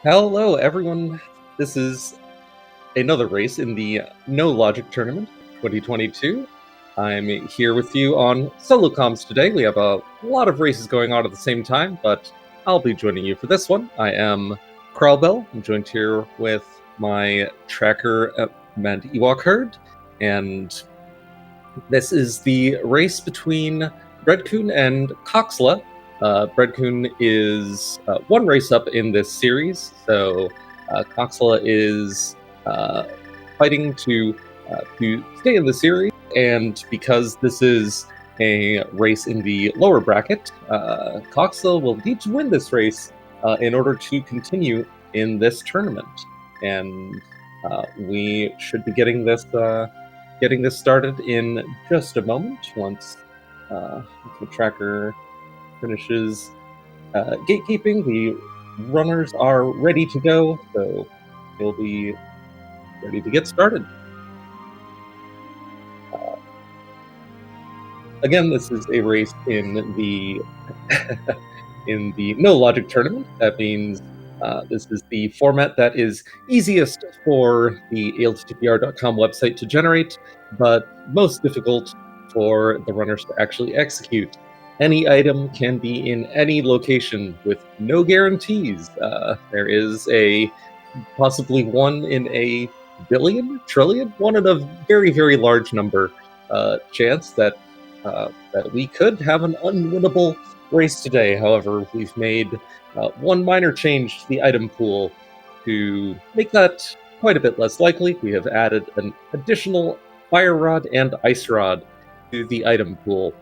Hello, everyone. This is another race in the No Logic Tournament 2022. I'm here with you on solo comms today. We have a lot of races going on at the same time, but I'll be joining you for this one. I am Kralbell. I'm joined here with my tracker and Ewok herd, and this is the race between Bread-Kun and Coxla. Bread-Kun is one race up in this series, so Coxla is fighting to stay in the series, and because this is a race in the lower bracket, Coxla will need to win this race in order to continue in this tournament, and we should be getting this started in just a moment once the tracker finishes gatekeeping. The runners are ready to go, so they'll be ready to get started. Again, this is a race in the in the No Logic tournament. That means this is the format that is easiest for the ALTTPR.com website to generate, but most difficult for the runners to actually execute. Any item can be in any location with no guarantees. There is a possibly 1 in a billion, trillion, 1 in a very, very large number chance that we could have an unwinnable race today. However, we've made one minor change to the item pool to make that quite a bit less likely. We have added an additional fire rod and ice rod to the item pool,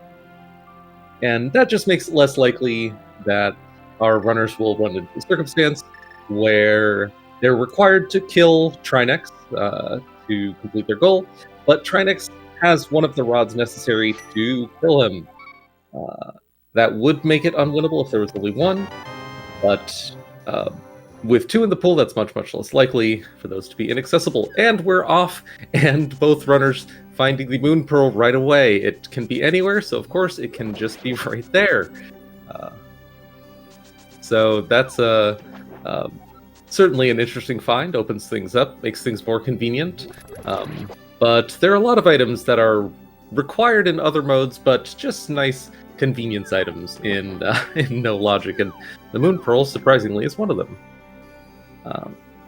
and that just makes it less likely that our runners will run into a circumstance where they're required to kill Trinex to complete their goal, but Trinex has one of the rods necessary to kill him. That would make it unwinnable if there was only one, but with 2 in the pool, that's much, much less likely for those to be inaccessible. And we're off, and both runners finding the Moon Pearl right away. It can be anywhere, so of course it can just be right there. So that's certainly an interesting find, opens things up, makes things more convenient. But there are a lot of items that are required in other modes, but just nice convenience items in No Logic, and the Moon Pearl, surprisingly, is one of them.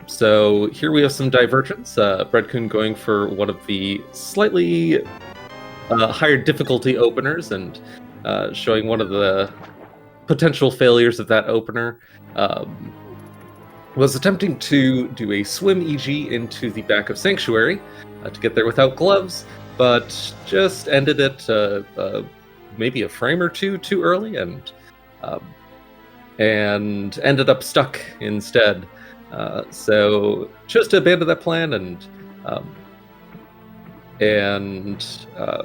So here we have some divergence. Bread-Kun going for one of the slightly higher difficulty openers, and showing one of the potential failures of that opener. Was attempting to do a swim EG into the back of Sanctuary to get there without gloves, but just ended it maybe a frame or two too early, and ended up stuck instead. So chose to abandon that plan and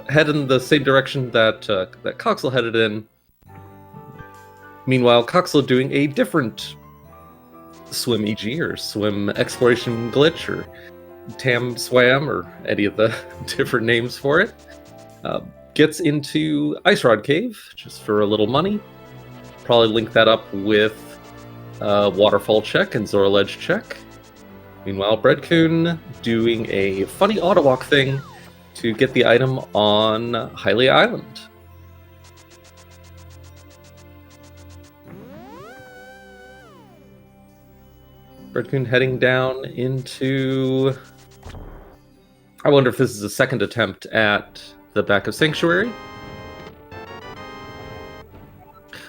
head in the same direction that Coxla headed in. Meanwhile, Coxla doing a different swim EG or swim exploration glitch or Tam Swam or any of the different names for it. Gets into Ice Rod Cave just for a little money. Probably link that up with Waterfall check and Zora Ledge check. Meanwhile, Bread-Kun doing a funny auto-walk thing to get the item on Hylia Island. Bread-Kun heading down into... I wonder if this is a second attempt at the back of Sanctuary.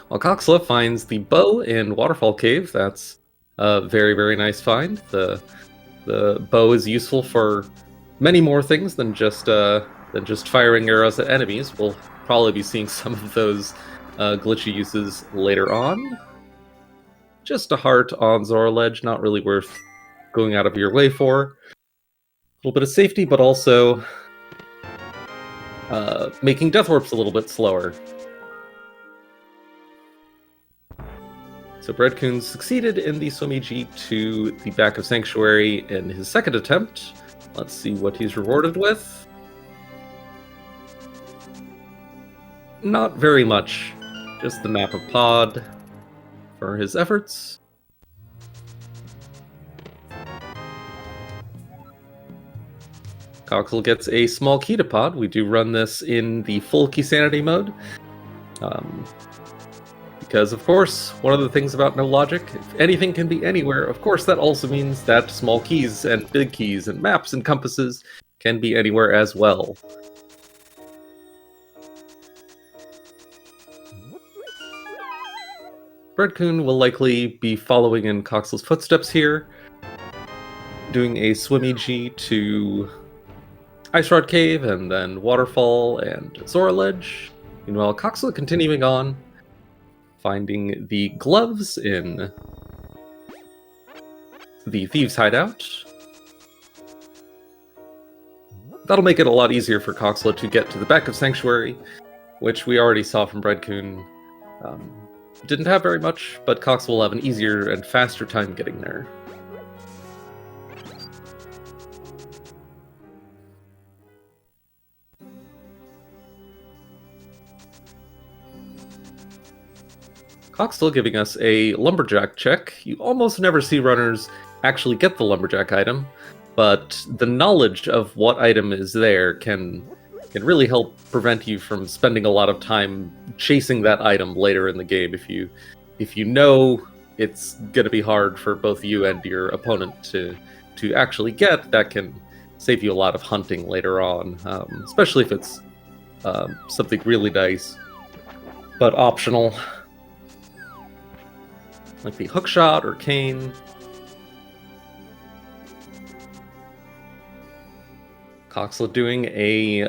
While Coxla finds the bow in Waterfall Cave. That's a very, very nice find. The bow is useful for many more things than just firing arrows at enemies. We'll probably be seeing some of those glitchy uses later on. Just a heart on Zora Ledge, not really worth going out of your way for. A little bit of safety, but also making death warps a little bit slower. So Bread-Kun succeeded in the swim EG to the back of Sanctuary in his second attempt. Let's see what he's rewarded with. Not very much. Just the map of Pod for his efforts. Coxla gets a small key to pod. We do run this in the full key sanity mode. Because, of course, one of the things about no logic, if anything can be anywhere, of course that also means that small keys and big keys and maps and compasses can be anywhere as well. Bread-Kun will likely be following in Coxla's footsteps here, doing a swimmy G to Ice Rod Cave, and then Waterfall and Zora Ledge. Meanwhile, Coxla continuing on, finding the gloves in the Thieves' Hideout. That'll make it a lot easier for Coxla to get to the back of Sanctuary, which we already saw from Bread-Kun. Didn't have very much, but Coxla will have an easier and faster time getting there. Coxla giving us a lumberjack check. You almost never see runners actually get the lumberjack item, but the knowledge of what item is there can really help prevent you from spending a lot of time chasing that item later in the game. If you know it's gonna be hard for both you and your opponent to actually get, that can save you a lot of hunting later on, especially if it's something really nice but optional, like the hookshot or cane. Coxla doing a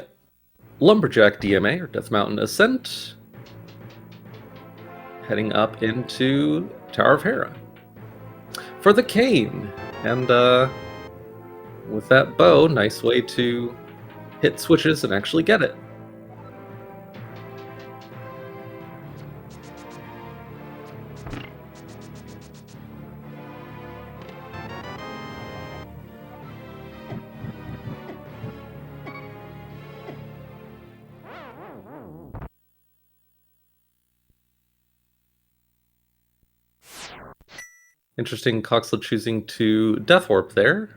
lumberjack DMA, or Death Mountain Ascent, heading up into Tower of Hera for the cane. And with that bow, nice way to hit switches and actually get it. Interesting, Coxla choosing to Death Warp there.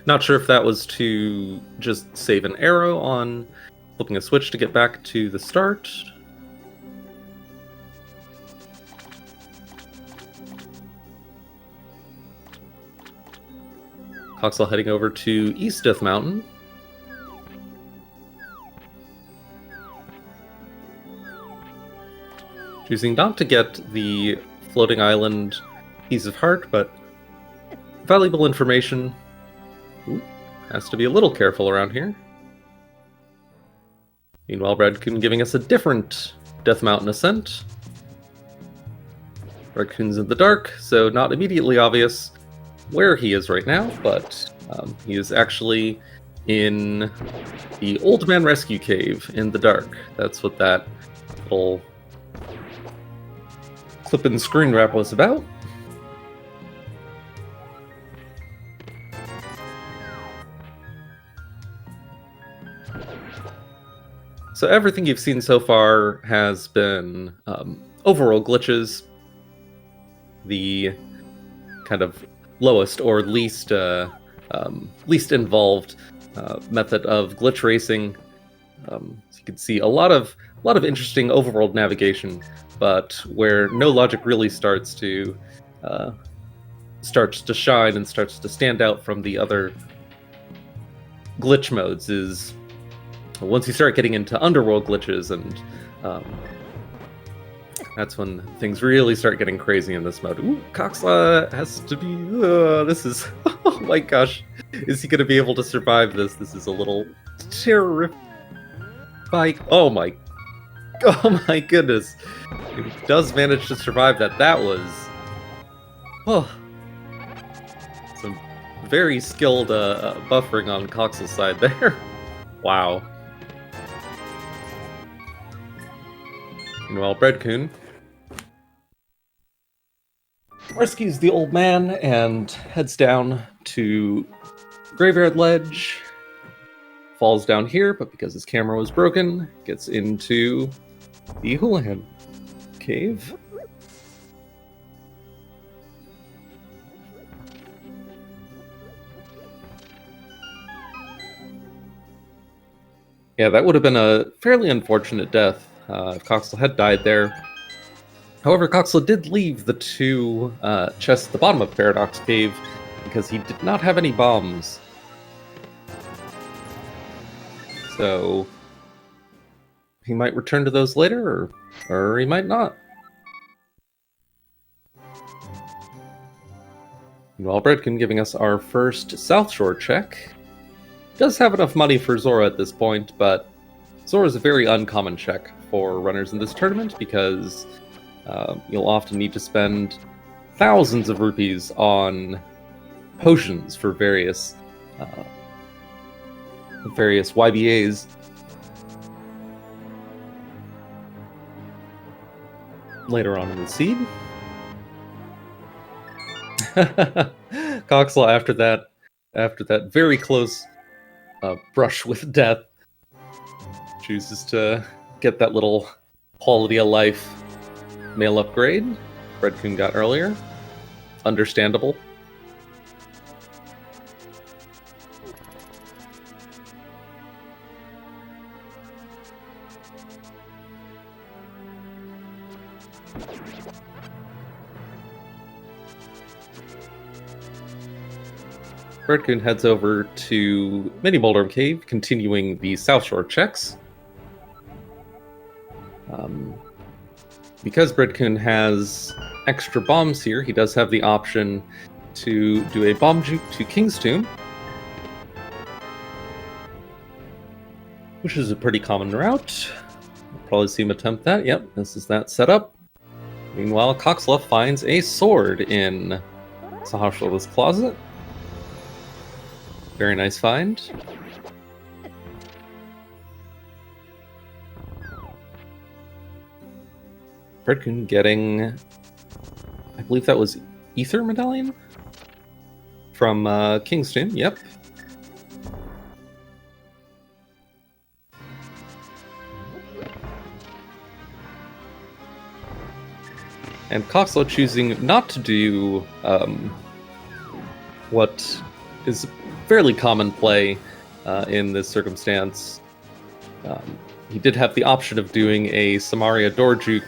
Not sure if that was to just save an arrow on flipping a switch to get back to the start. Coxla heading over to East Death Mountain. Choosing not to get the floating island Keys of Heart, but valuable information. Ooh, has to be a little careful around here. Meanwhile, Bread-Kun giving us a different Death Mountain ascent. Bread-Kun's in the dark, so not immediately obvious where he is right now, but he is actually in the Old Man Rescue Cave in the dark. That's what that little clip-in screen wrap was about. So everything you've seen so far has been overall glitches. The kind of lowest or least involved method of glitch racing. So you can see a lot of interesting overworld navigation, but where no logic really starts to shine and starts to stand out from the other glitch modes is once you start getting into underworld glitches, and that's when things really start getting crazy in this mode. Ooh, Coxla has to be... this is... oh my gosh. Is he going to be able to survive this? This is a little terrific. Oh my goodness. He does manage to survive that. That was... oh. Some very skilled buffering on Cox's side there. Wow. Meanwhile, Bread-Kun rescues the old man and heads down to Graveyard Ledge. Falls down here, but because his camera was broken, gets into the Houlihan Cave. Yeah, that would have been a fairly unfortunate death if Coxla had died there. However, Coxla did leave the two chests at the bottom of Paradox Cave because he did not have any bombs. So he might return to those later, or he might not. Meanwhile, Bread-Kun giving us our first South Shore check. Does have enough money for Zora at this point, but Zora is a very uncommon check for runners in this tournament because you'll often need to spend thousands of rupees on potions for various YBAs. Later on in the seed. Coxla, after that very close brush with death, chooses to get that little quality of life mail upgrade Bread-Kun got earlier. Understandable. Bread-Kun heads over to Mini Boulder Cave, continuing the South Shore checks. Because Bread-Kun has extra bombs here, he does have the option to do a bomb juke to King's Tomb, which is a pretty common route. You'll probably see him attempt that. Yep, this is that setup. Meanwhile, Coxla finds a sword in Sahasrola's closet. Very nice find. Bread-Kun getting, I believe that was Ether Medallion from King's Tomb. Yep. And Coxla choosing not to do what is fairly common play in this circumstance. He did have the option of doing a Samaria door juke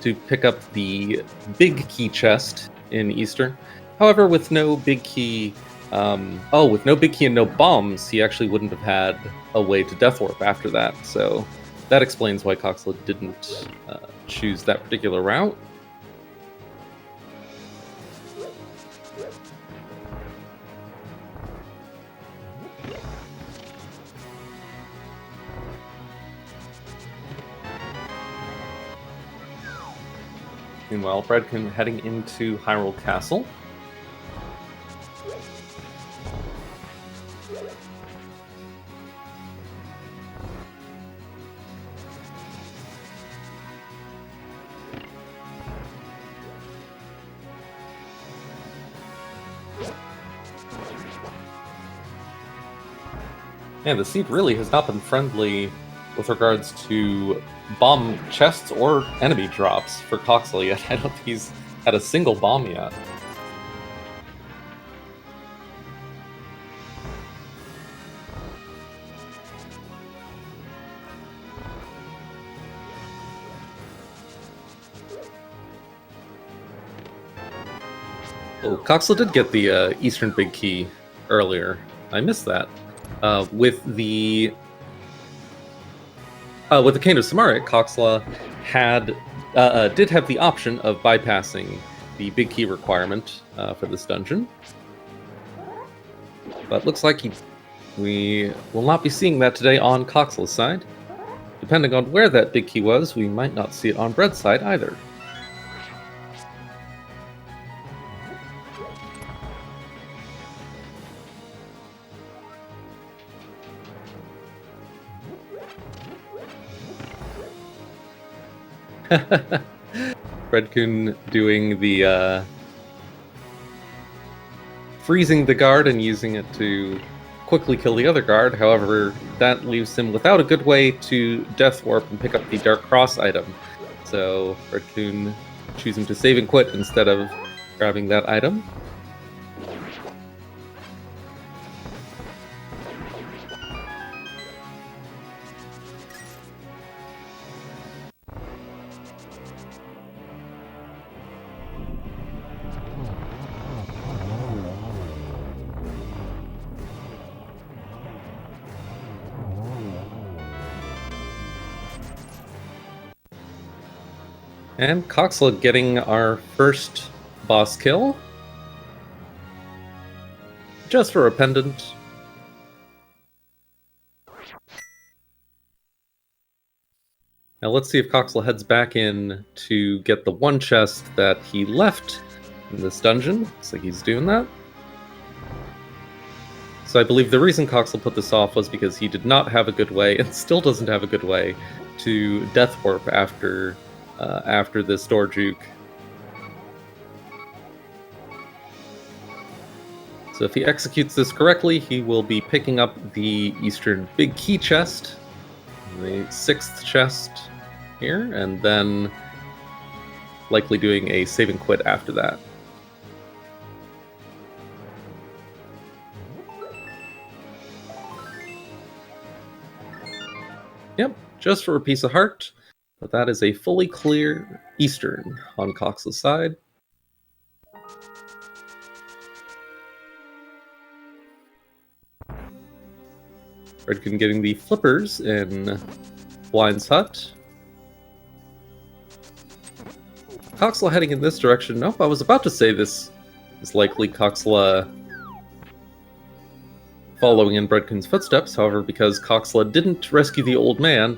to pick up the big key chest in Easter. However, with no big key, with no big key and no bombs, he actually wouldn't have had a way to Death Warp after that. So that explains why Coxla didn't choose that particular route. Meanwhile, Bread-Kun heading into Hyrule Castle. Yeah, the seed really has not been friendly with regards to bomb chests or enemy drops for Coxla yet. I don't think he's had a single bomb yet. Oh, Coxla did get the Eastern Big Key earlier. I missed that. With the Cane of Samaria, Coxla did have the option of bypassing the big key requirement for this dungeon, but looks like we will not be seeing that today on Coxla's side. Depending on where that big key was, we might not see it on Bread's side either. Bread-Kun doing the freezing the guard and using it to quickly kill the other guard. However, that leaves him without a good way to Death Warp and pick up the Dark Cross item. So Bread-Kun choosing to save and quit instead of grabbing that item. And Coxla getting our first boss kill. Just for a pendant. Now let's see if Coxla heads back in to get the one chest that he left in this dungeon. Looks like he's doing that. So I believe the reason Coxla put this off was because he did not have a good way, and still doesn't have a good way, to death warp after this door juke. So if he executes this correctly, he will be picking up the Eastern Big Key chest, the 6th chest here, and then likely doing a save and quit after that. Yep, just for a piece of heart, but that is a fully clear Eastern on Cox's side. Bread-Kun getting the flippers in Blind's hut. Coxla heading in this direction. Nope, I was about to say this is likely Coxla following in Bread-Kun's footsteps. However, because Coxla didn't rescue the old man,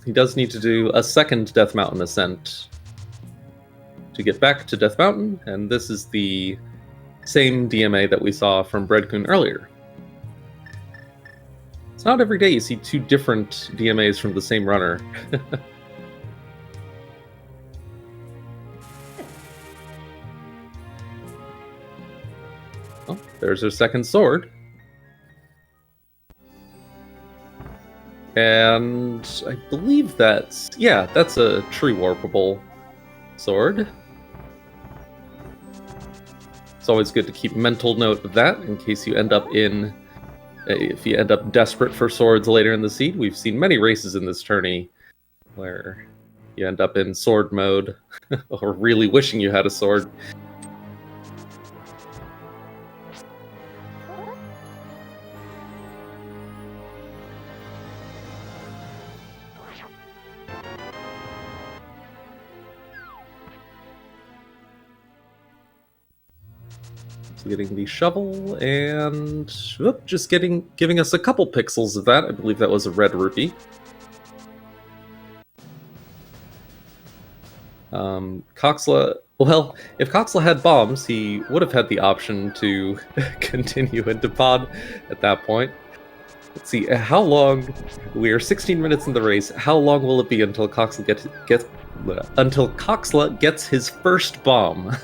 he does need to do a second Death Mountain ascent to get back to Death Mountain, and this is the same DMA that we saw from Bread-Kun earlier. It's not every day you see 2 different DMAs from the same runner. Oh, there's her second sword. And I believe that's a tree warpable sword. It's always good to keep mental note of that in case you end up if you end up desperate for swords later in the seed. We've seen many races in this tourney where you end up in sword mode or really wishing you had a sword. Getting the shovel and just giving us a couple pixels of that. I believe that was a red rupee. Coxla, well, if Coxla had bombs, he would have had the option to continue into pod at that point. Let's see, how long? We are 16 minutes in the race. How long will it be until Coxla gets his first bomb?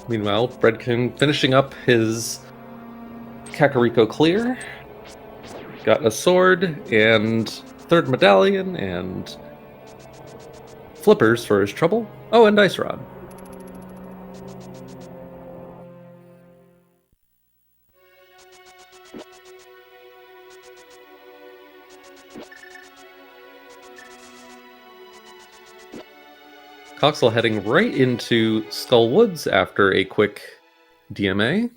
Meanwhile, Bread-Kun finishing up his Kakariko clear. Got a sword and 3rd medallion and flippers for his trouble. Oh, and Ice Rod. Coxla heading right into Skull Woods after a quick DMA.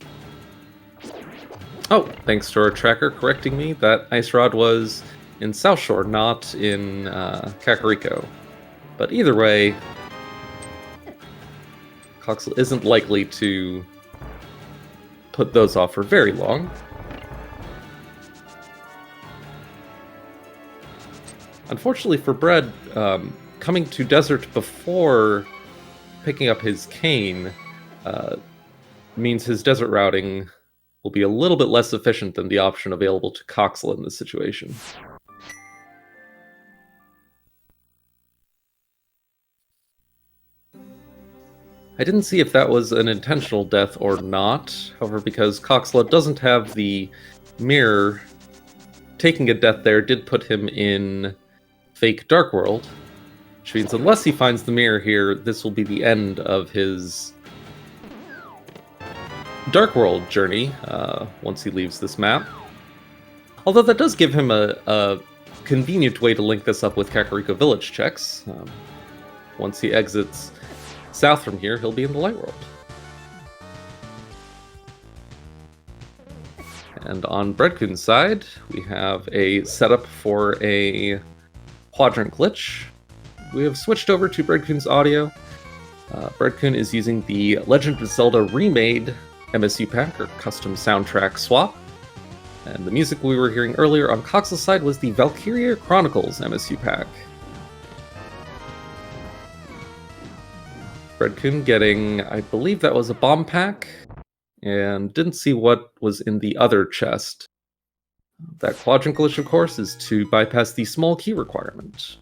Oh, thanks to our tracker correcting me, that Ice Rod was in South Shore, not in Kakariko. But either way, Coxla isn't likely to put those off for very long. Unfortunately for Bread, coming to Desert before picking up his cane means his desert routing will be a little bit less efficient than the option available to Coxla in this situation. I didn't see if that was an intentional death or not, however, because Coxla doesn't have the mirror, taking a death there did put him in fake Dark World, which means unless he finds the mirror here, this will be the end of his Dark World journey once he leaves this map. Although that does give him a convenient way to link this up with Kakariko Village checks. Once he exits south from here, he'll be in the Light World. And on Bread-Kun's side, we have a setup for a quadrant glitch. We have switched over to Bread-Kun's audio. Bread-Kun is using the Legend of Zelda Remade MSU pack, or custom soundtrack swap. And the music we were hearing earlier on Coxla's side was the Valkyria Chronicles MSU pack. Bread-Kun getting, I believe that was a bomb pack, and didn't see what was in the other chest. That quadrant glitch, of course, is to bypass the small key requirement.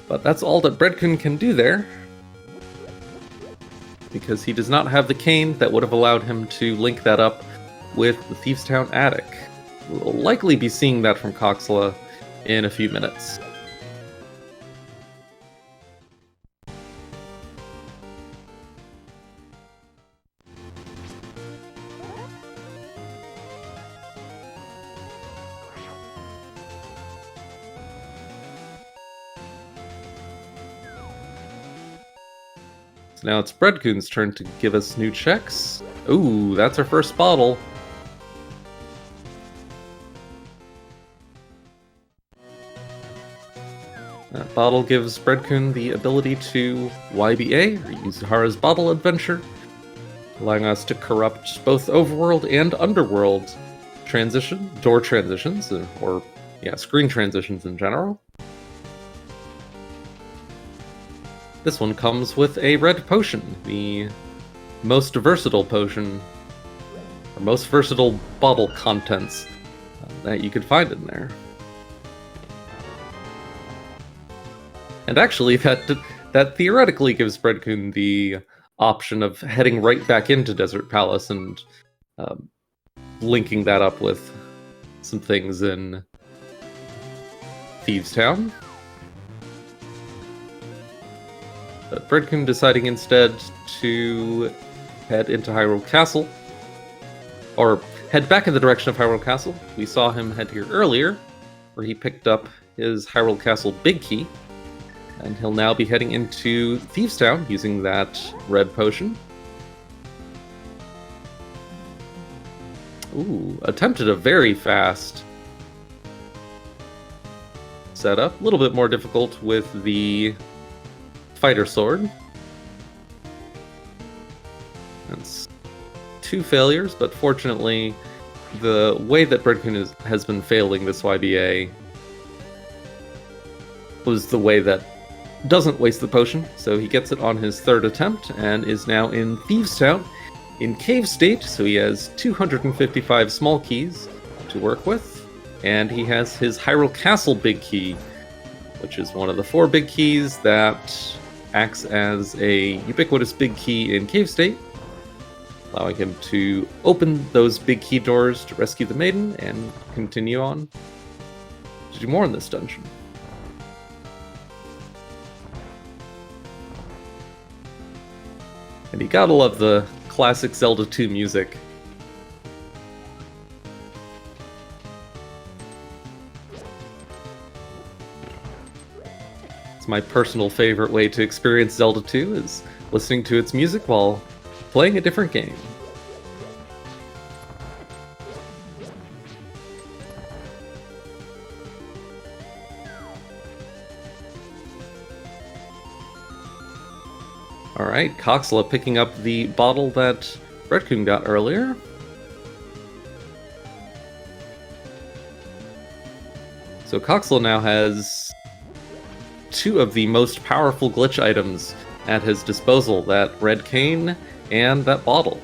But that's all that Bread-Kun can do there, because he does not have the cane that would have allowed him to link that up with the Thieves' Town attic. We'll likely be seeing that from Coxla in a few minutes. So now it's Bread-Kun's turn to give us new checks. Ooh, that's our first bottle. That bottle gives Bread-Kun the ability to YBA, or use Hara's Bottle Adventure, allowing us to corrupt both overworld and underworld door transitions, or screen transitions in general. This one comes with a red potion, the most versatile potion, or most versatile bottle contents that you could find in there. And actually, that theoretically gives Bread-Kun the option of heading right back into Desert Palace and linking that up with some things in Thieves' Town. But Bread-Kun deciding instead to head into Hyrule Castle, or head back in the direction of Hyrule Castle. We saw him head here earlier, where he picked up his Hyrule Castle Big Key, and he'll now be heading into Thieves' Town using that red potion. Ooh, attempted a very fast setup. A little bit more difficult with the Fighter Sword. That's 2 failures, but fortunately, the way that Bread-Kun has been failing this YBA was the way that doesn't waste the potion, so he gets it on his 3rd attempt and is now in Thieves' Town in Cave State, so he has 255 small keys to work with, and he has his Hyrule Castle Big Key, which is one of the 4 big keys that acts as a ubiquitous big key in Cave State, allowing him to open those big key doors to rescue the maiden and continue on to do more in this dungeon. And you gotta love the classic Zelda 2 music. It's my personal favorite way to experience Zelda 2, is listening to its music while playing a different game. Alright, Coxla picking up the bottle that Bread-Kun got earlier. So Coxla now has 2 of the most powerful glitch items at his disposal, that red cane and that bottle.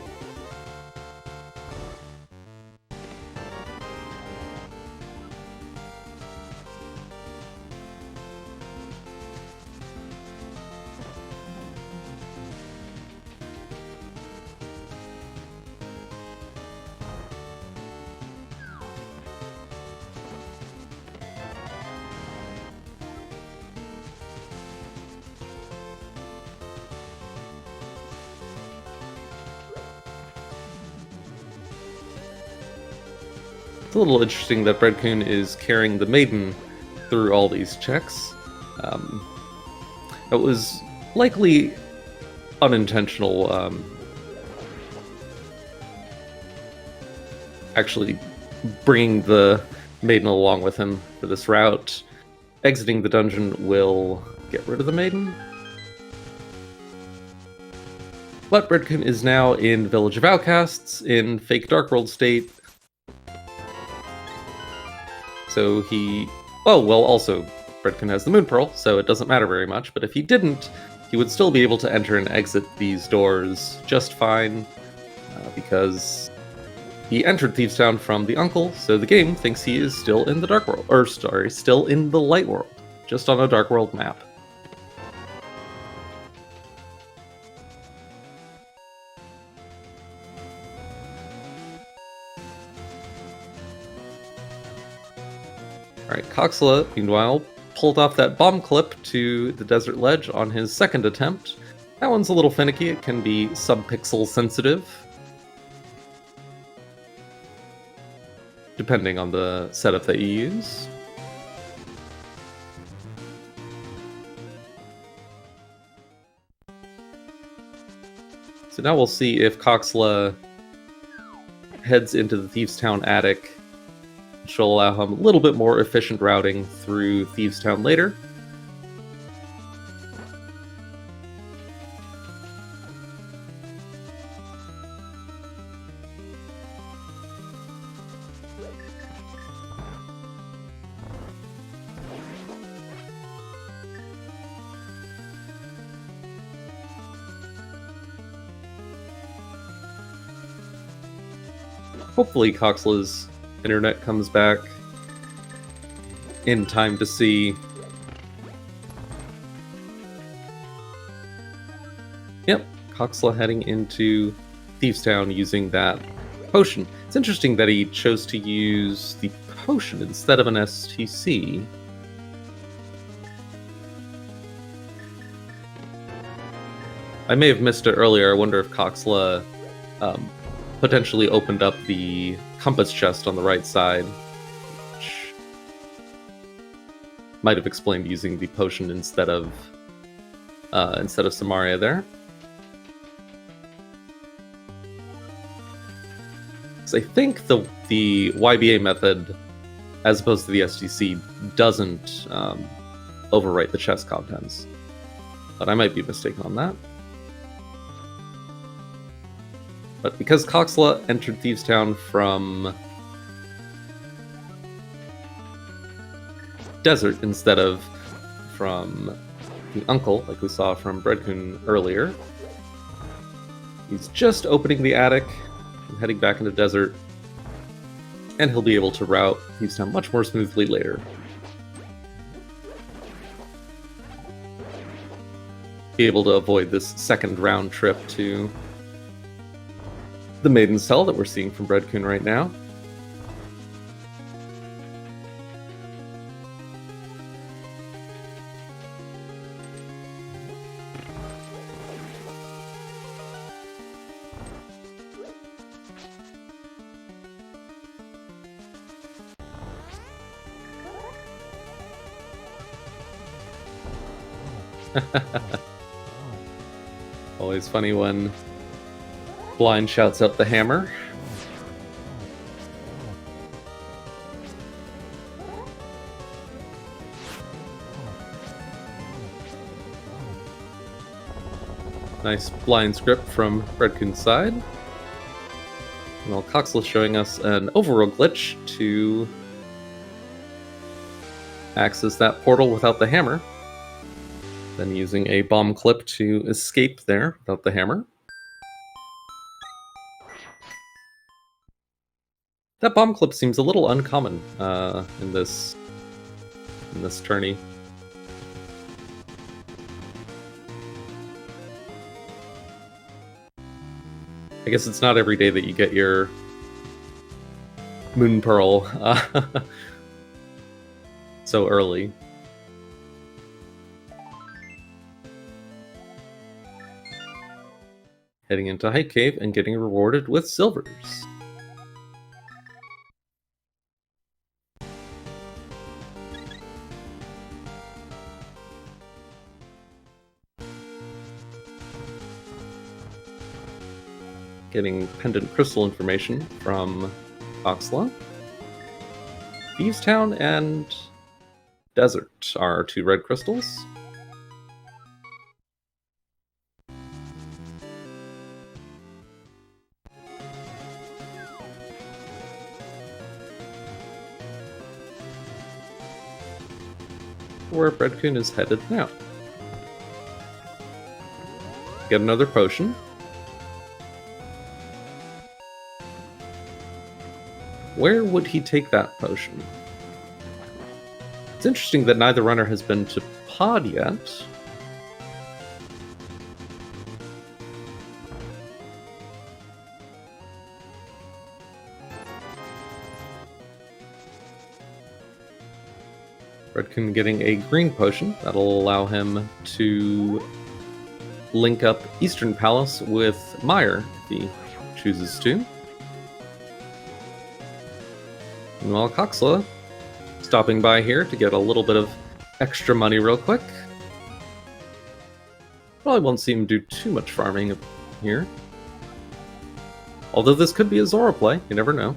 It's a little interesting that Bread-Kun is carrying the maiden through all these checks. It was likely unintentional, actually bringing the maiden along with him for this route. Exiting the dungeon will get rid of the maiden. But Bread-Kun is now in Village of Outcasts in fake Dark World state. So he... Oh, well, also, Bread-Kun has the Moon Pearl, so it doesn't matter very much, but if he didn't, he would still be able to enter and exit these doors just fine, because he entered Thieves Town from the uncle, so the game thinks he is still in the Dark World, or sorry, still in the Light World, just on a Dark World map. Alright, Coxla, meanwhile, pulled off that bomb clip to the desert ledge on his second attempt. That one's a little finicky, it can be sub-pixel sensitive, depending on the setup that you use. So now we'll see if Coxla heads into the Thieves Town attic, which will allow him a little bit more efficient routing through Thieves Town later. Hopefully Coxla's internet comes back in time to see. Yep, Coxla heading into Thieves Town using that potion. It's interesting that he chose to use the potion instead of an STC. I may have missed it earlier. I wonder if Coxla potentially opened up the compass chest on the right side, which might have explained using the potion instead of Samaria there. So I think the YBA method, as opposed to the STC, doesn't overwrite the chest contents, but I might be mistaken on that. But because Coxla entered Thieves Town from desert instead of from the uncle, like we saw from Bread-Kun earlier, he's just opening the attic and heading back into desert, and he'll be able to route Thieves Town much more smoothly later. Be able to avoid this second round trip to the Maiden's Cell that we're seeing from Bread-Kun right now. Always funny when Blind shouts out the hammer. Nice blind script from Bread-Kun's side. Well, Coxla showing us an overworld glitch to access that portal without the hammer. Then using a bomb clip to escape there without the hammer. That bomb clip seems a little uncommon in this tourney. I guess it's not every day that you get your Moon Pearl so early. Heading into Hype Cave and getting rewarded with silvers. getting pendant crystal information from Coxla. Thieves Town and Desert are 2 red crystals. Where Bread-Kun is headed now. Get another potion. Where would he take that potion? It's interesting that neither runner has been to Pod yet. Bread-Kun getting a green potion. That'll allow him to link up Eastern Palace with Meyer if he chooses to. Meanwhile, Coxla stopping by here to get a little bit of extra money real quick. Probably won't see him do too much farming here. Although this could be a Zora play, you never know.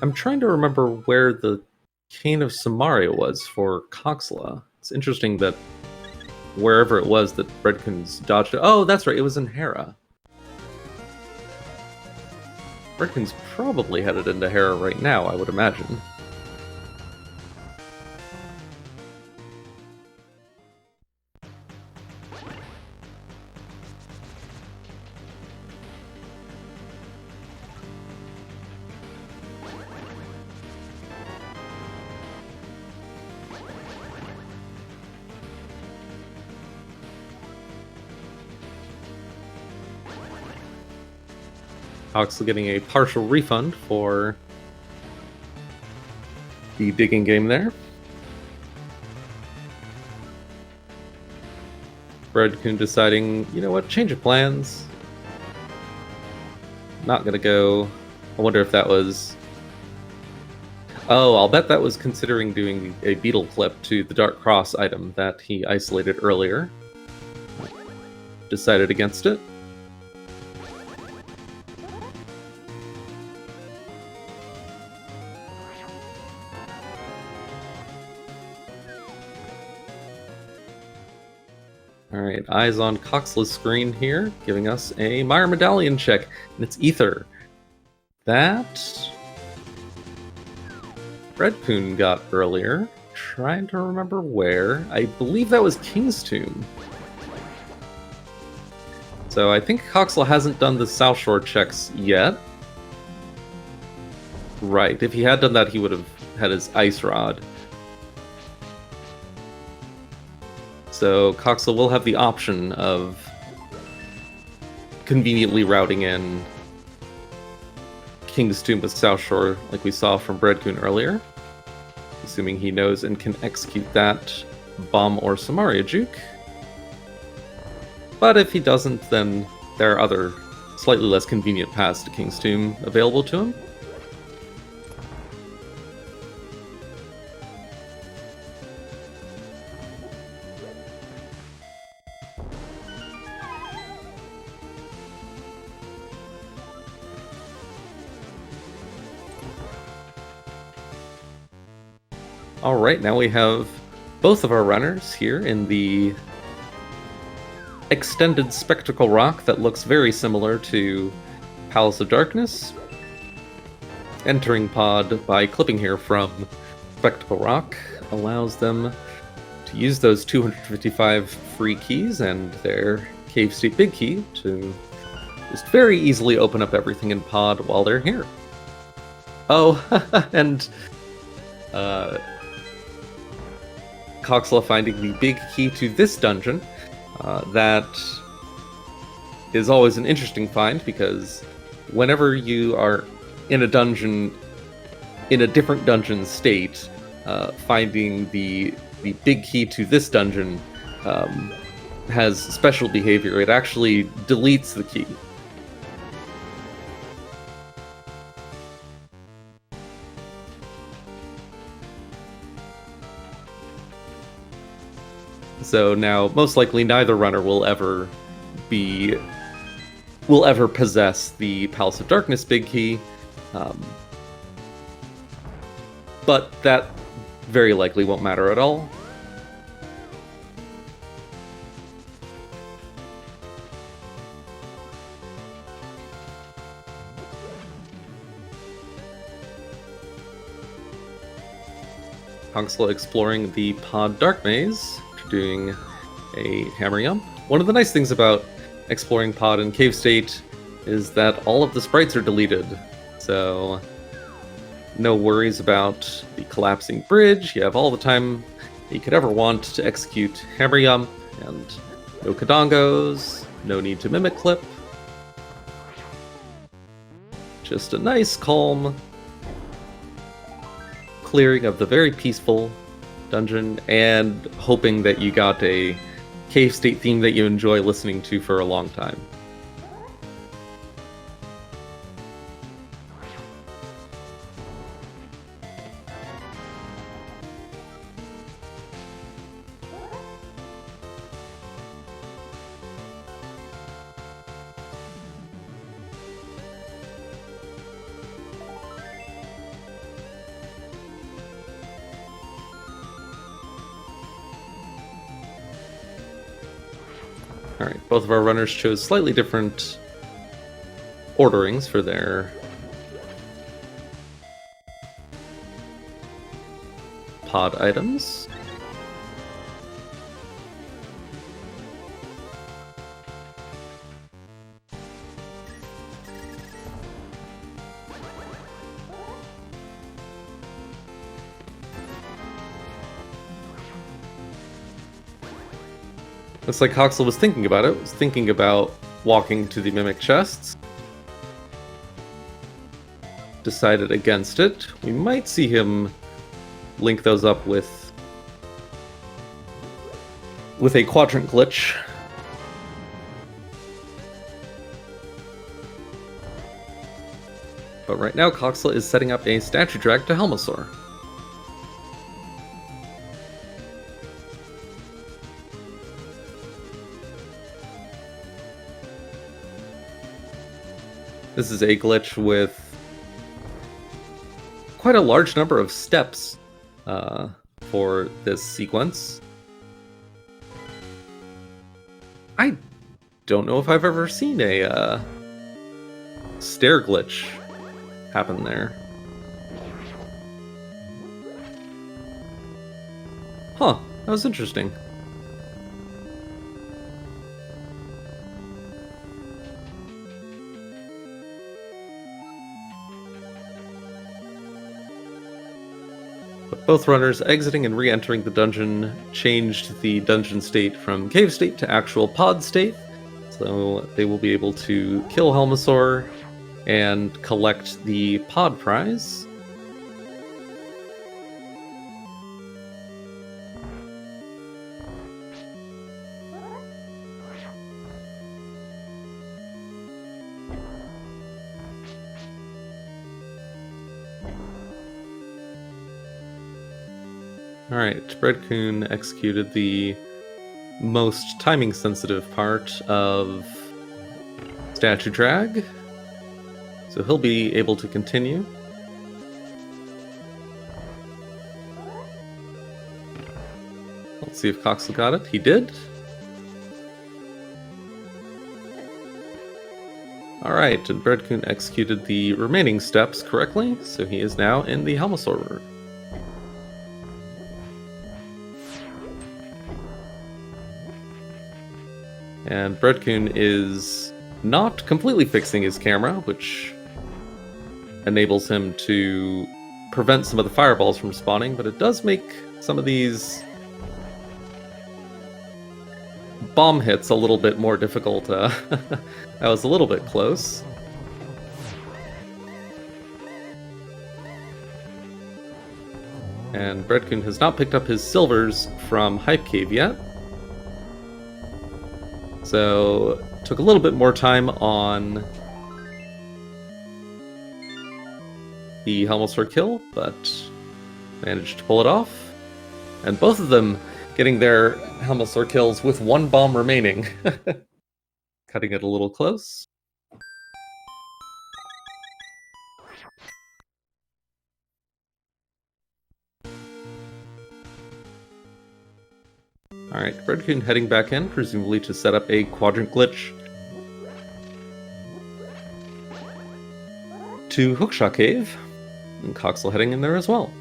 I'm trying to remember where the Cane of Samaria was for Coxla. It's interesting that wherever it was that Bread-Kun's dodged it. Oh, that's right, it was in Hera. Bread-Kun's probably headed into Hera right now, I would imagine. Coxla getting a partial refund for the digging game there. Bread-Kun deciding, you know what, change of plans. Not gonna go. I wonder if that was... Oh, I'll bet that was considering doing a beetle clip to the Dark Cross item that he isolated earlier. Decided against it. Alright, eyes on Coxla's screen here, giving us a Meyer Medallion check, and it's Ether. That Bread-Kun got earlier. Trying to remember where. I believe that was King's Tomb. So I think Coxla hasn't done the South Shore checks yet. Right, if he had done that, he would have had his Ice Rod. So Coxla will have the option of conveniently routing in King's Tomb with South Shore, like we saw from Bread-Kun earlier, assuming he knows and can execute that bomb or Samaria juke. But if he doesn't, then there are other slightly less convenient paths to King's Tomb available to him. Alright, now we have both of our runners here in the extended Spectacle Rock that looks very similar to Palace of Darkness. Entering Pod by clipping here from Spectacle Rock allows them to use those 255 free keys and their Cave State Big Key to just very easily open up everything in Pod while they're here. Oh, and Coxla finding the big key to this dungeon. That is always an interesting find, because whenever you are in a dungeon, in a different dungeon state, finding the big key to this dungeon has special behavior. It actually deletes the key. So now, most likely, neither runner will ever possess the Palace of Darkness big key. But that very likely won't matter at all. Coxla exploring the Pod Dark Maze, doing a hammer jump. One of the nice things about exploring Pod and Cave State is that all of the sprites are deleted, so no worries about the collapsing bridge. You have all the time you could ever want to execute hammer jump, and no Kadongos, no need to mimic clip. Just a nice, calm clearing of the very peaceful dungeon, and hoping that you got a Cave State theme that you enjoy listening to for a long time. Alright, both of our runners chose slightly different orderings for their pod items. Looks like Coxla was thinking about it, was thinking about walking to the Mimic chests. Decided against it. We might see him link those up with a quadrant glitch. But right now, Coxla is setting up a statue drag to Helmosaur. This is a glitch with quite a large number of steps for this sequence. I don't know if I've ever seen a stair glitch happen there. Huh, that was interesting. Both runners exiting and re-entering the dungeon changed the dungeon state from cave state to actual pod state, so they will be able to kill Helmosaur and collect the pod prize. Alright, Bread-Kun executed the most timing-sensitive part of statue drag, so he'll be able to continue. Let's see if Coxla got it. He did. Alright, and Bread-Kun executed the remaining steps correctly, so he is now in the Helmosaur room. And Bread-Kun is not completely fixing his camera, which enables him to prevent some of the fireballs from spawning, but it does make some of these bomb hits a little bit more difficult. That was a little bit close. And Bread-Kun has not picked up his silvers from Hype Cave yet. So, took a little bit more time on the Helmosaur kill, but managed to pull it off. And both of them getting their Helmosaur kills with 1 bomb remaining. Cutting it a little close. Alright, Bread-Kun heading back in, presumably to set up a quadrant glitch to Hookshot Cave, and Coxla heading in there as well.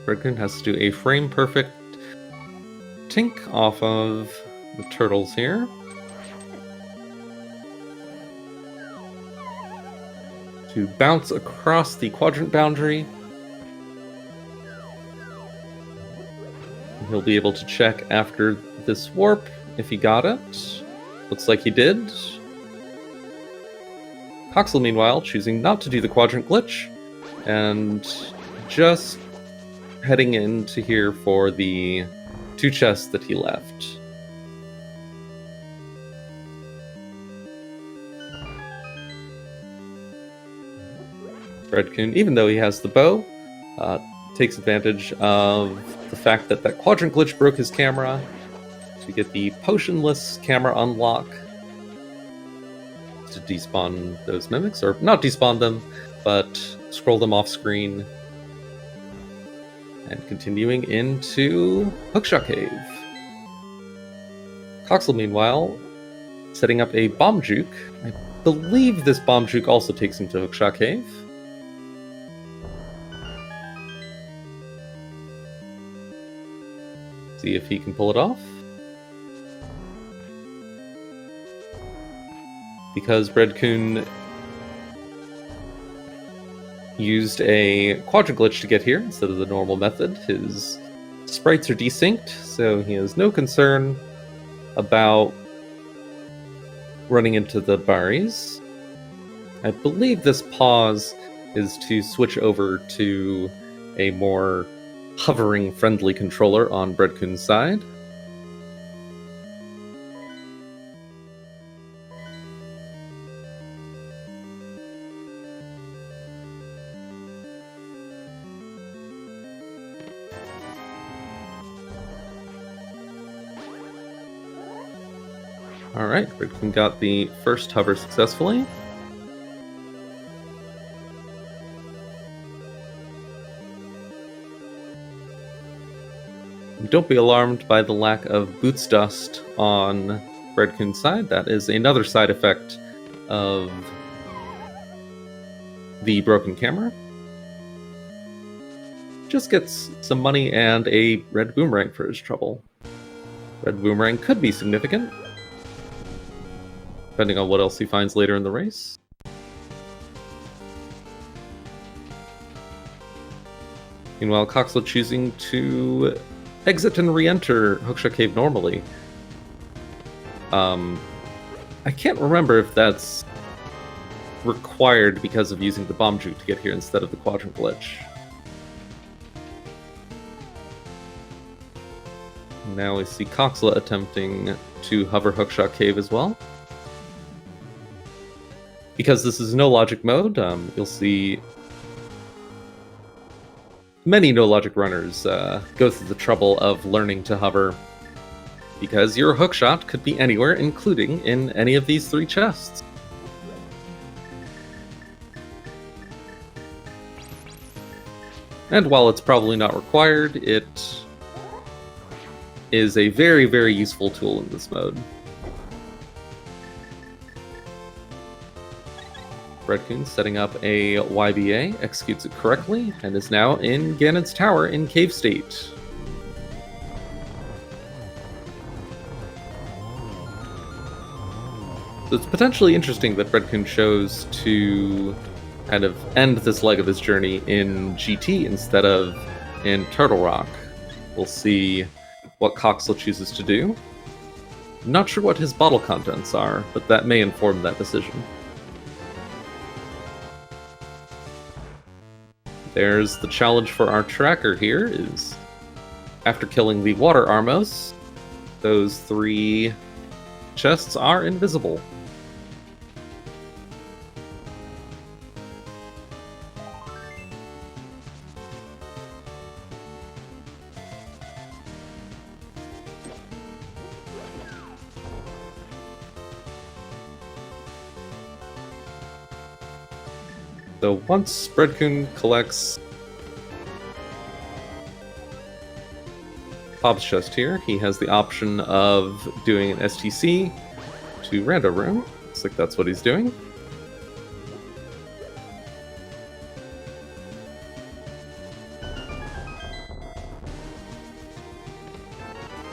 Bread-Kun has to do a frame-perfect tink off of the turtles here. To bounce across the quadrant boundary. He'll be able to check after this warp if he got it. Looks like he did. Coxla, meanwhile, choosing not to do the quadrant glitch, and just heading into here for the 2 chests that he left. Bread-Kun, even though he has the bow, takes advantage of the fact that that quadrant glitch broke his camera to get the potionless camera unlock to despawn those mimics, or not despawn them, but scroll them off screen. And continuing into Hookshot Cave. Coxla, meanwhile, setting up a bomb juke. I believe this bomb juke also takes him to Hookshot Cave. See if he can pull it off. Because Bread-Kun used a quadrant glitch to get here instead of the normal method, his sprites are desynced, so he has no concern about running into the Baris. I believe this pause is to switch over to a more hovering friendly controller on Bread-Kun's side. Alright, Bread-Kun got the first hover successfully. Don't be alarmed by the lack of boots dust on Bread-Kun's side. That is another side effect of the broken camera. Just gets some money and a red boomerang for his trouble. Red boomerang could be significant, depending on what else he finds later in the race. Meanwhile, Coxla choosing to exit and re-enter Hookshot Cave normally. I can't remember if that's required because of using the bomb juke to get here instead of the quadrant glitch. Now we see Coxla attempting to hover Hookshot Cave as well. Because this is no logic mode, you'll see many no-logic runners go through the trouble of learning to hover, because your hookshot could be anywhere, including in any of these 3 chests. And while it's probably not required, it is a very, very useful tool in this mode. Bread-Kun setting up a YBA, executes it correctly, and is now in Ganon's Tower in Cave State. So it's potentially interesting that Bread-Kun chose to kind of end this leg of his journey in GT instead of in Turtle Rock. We'll see what Coxla chooses to do. Not sure what his bottle contents are, but that may inform that decision. There's the challenge for our tracker here, is after killing the water Armos, those 3 chests are invisible. So once Bread-Kun collects Bob's chest here, he has the option of doing an STC to Rando Room. Looks like that's what he's doing.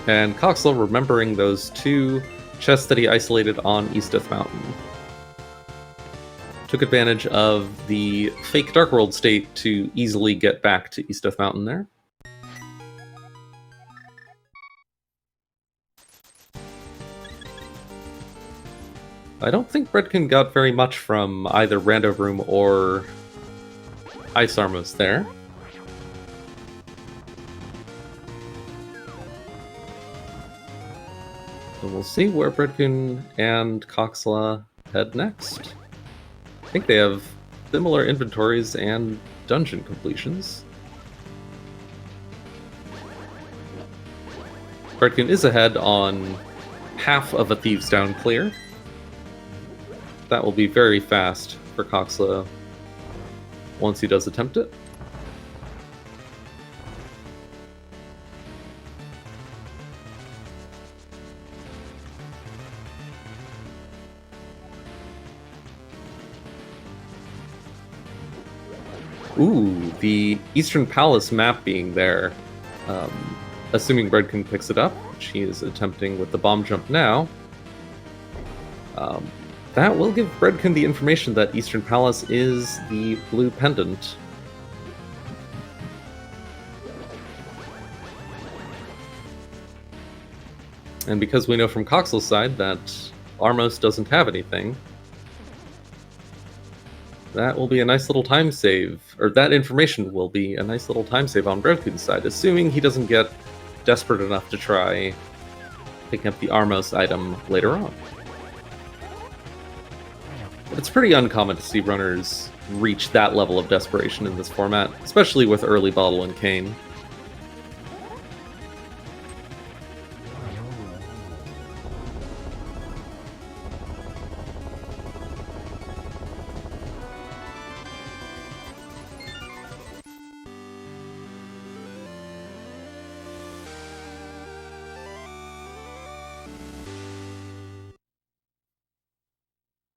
And Coxla remembering those two chests that he isolated on Easteth Mountain. Took advantage of the fake Dark World state to easily get back to Easteth Mountain there. I don't think Bread-Kun got very much from either Rando Room or Ice Armos there. So we'll see where Bread-Kun and Coxla head next. I think they have similar inventories and dungeon completions. Bread-Kun is ahead on half of a Thieves' Down clear. That will be very fast for Coxla once he does attempt it. Ooh, the Eastern Palace map being there. Assuming Bread-Kun picks it up, which he is attempting with the bomb jump now. That will give Bread-Kun the information that Eastern Palace is the blue pendant. And because we know from Coxla's side that Armos doesn't have anything, that will be a nice little time save, or that information will be a nice little time save on Bread-Kun's side, assuming he doesn't get desperate enough to try picking up the Armos item later on. But it's pretty uncommon to see runners reach that level of desperation in this format, especially with early Bottle and Cane.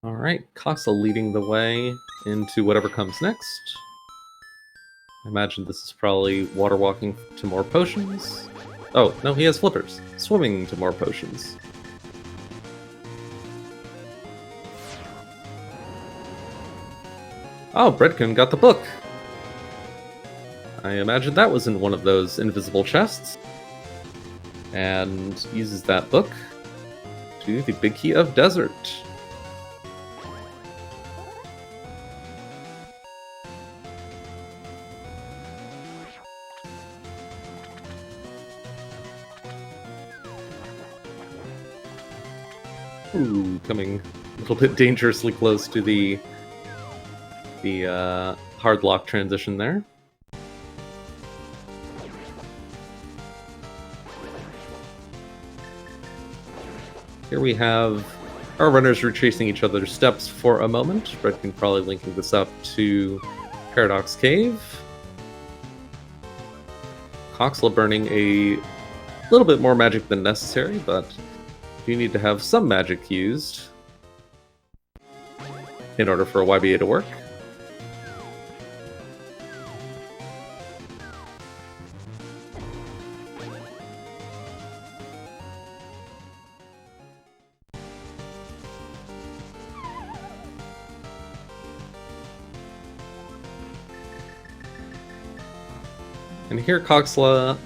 Alright, Coxla leading the way into whatever comes next. I imagine this is probably water walking to more potions. Oh, no, he has flippers. Swimming to more potions. Oh, Bread-Kun got the book! I imagine that was in one of those invisible chests. And uses that book to the Big Key of Desert. Ooh, coming a little bit dangerously close to the hard lock transition there. Here we have our runners retracing each other's steps for a moment. Bread-Kun probably linking this up to Paradox Cave. Coxla burning a little bit more magic than necessary, but you need to have some magic used in order for a YBA to work. And here Coxla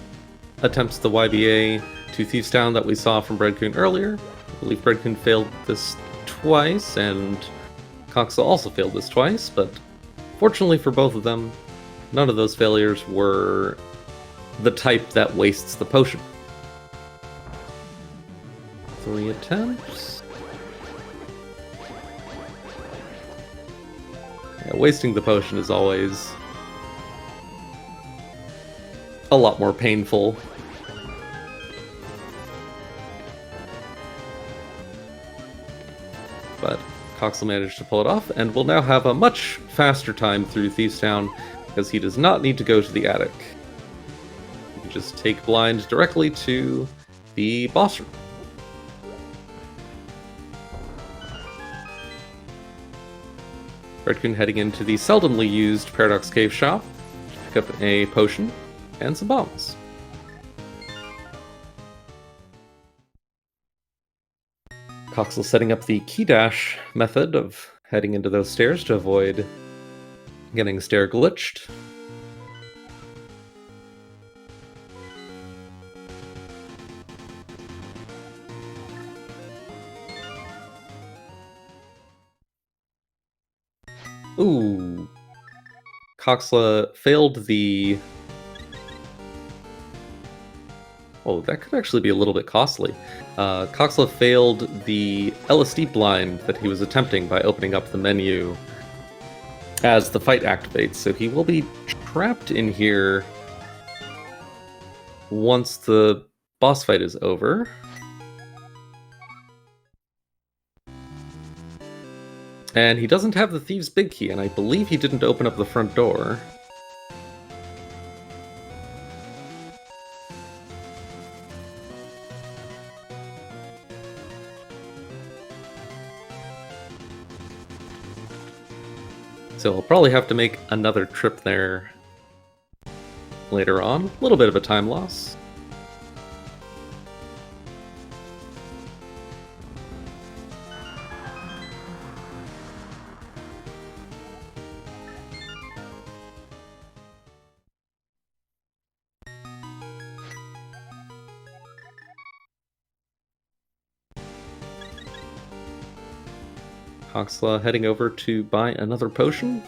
attempts the YBA to Thieves' Town that we saw from Bread-Kun earlier. I believe Bread-Kun failed this twice, and Coxla also failed this twice, but fortunately for both of them, none of those failures were the type that wastes the potion. 3 attempts. Yeah, wasting the potion is always a lot more painful. But Coxla managed to pull it off, and will now have a much faster time through Thieves Town, because he does not need to go to the attic. He can just take Blind directly to the boss room. Bread-Kun heading into the seldomly used Paradox Cave shop to pick up a potion and some bombs. Coxla setting up the key dash method of heading into those stairs to avoid getting stair glitched. Ooh. Coxla failed the... Oh, that could actually be a little bit costly. Coxla failed the LSD blind that he was attempting by opening up the menu as the fight activates, so he will be trapped in here once the boss fight is over. And he doesn't have the Thieves' Big Key, and I believe he didn't open up the front door. So he'll probably have to make another trip there later on. A little bit of a time loss. Coxla heading over to buy another potion.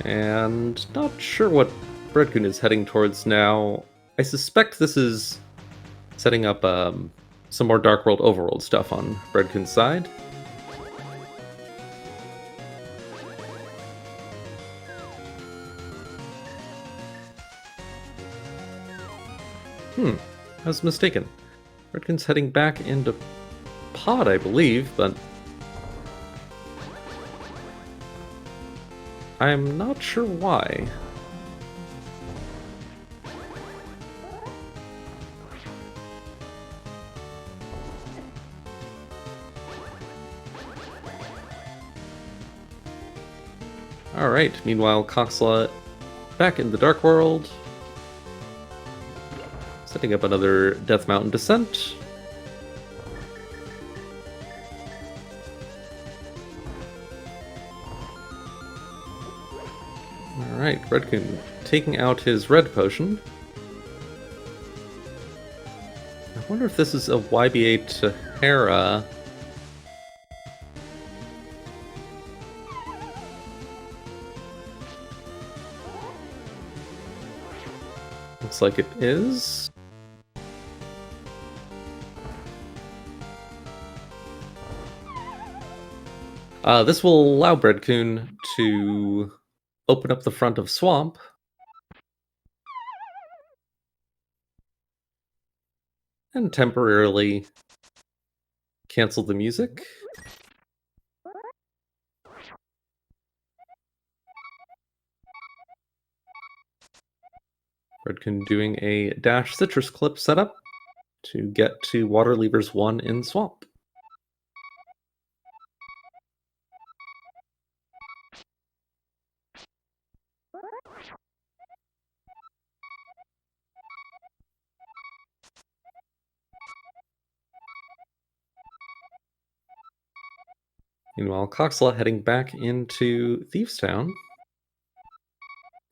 And not sure what Bread-Kun is heading towards now. I suspect this is setting up some more Dark World Overworld stuff on Bread-Kun's side. I was mistaken. Bread-Kun's heading back into Pod, I believe, but I'm not sure why. Alright, meanwhile, Coxla back in the Dark World. Setting up another Death Mountain descent. Alright, Bread-Kun taking out his red potion. I wonder if this is a YBA to Hera. Looks like it is. This will allow Bread-Kun to open up the front of Swamp. And temporarily cancel the music. Bread-Kun doing a dash citrus clip setup to get to Water Levers 1 in Swamp. Meanwhile, Coxla heading back into Thieves Town.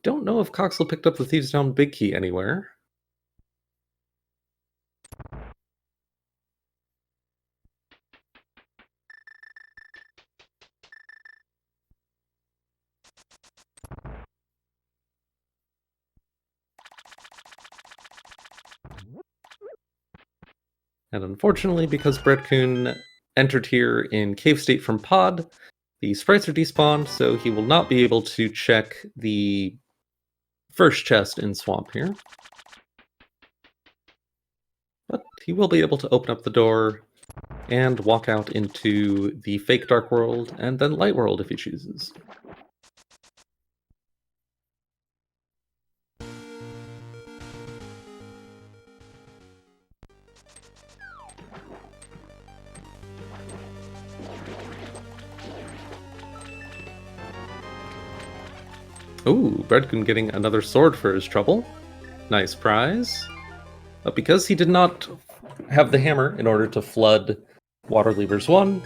Don't know if Coxla picked up the Thieves Town Big Key anywhere. And unfortunately, because Bread-Kun entered here in Cave State from Pod, the sprites are despawned, so he will not be able to check the first chest in Swamp here. But he will be able to open up the door and walk out into the fake Dark World and then Light World if he chooses. Ooh, Bread-Kun getting another sword for his trouble. Nice prize. But because he did not have the hammer in order to flood Water Levers 1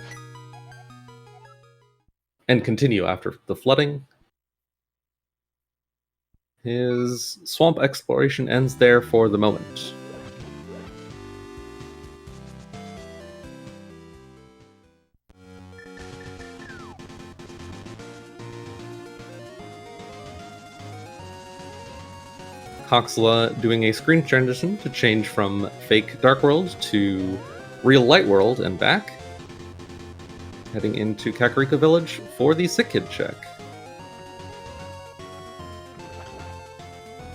and continue after the flooding, his swamp exploration ends there for the moment. Coxla doing a screen transition to change from fake Dark World to real Light World and back. Heading into Kakariko Village for the Sick Kid check.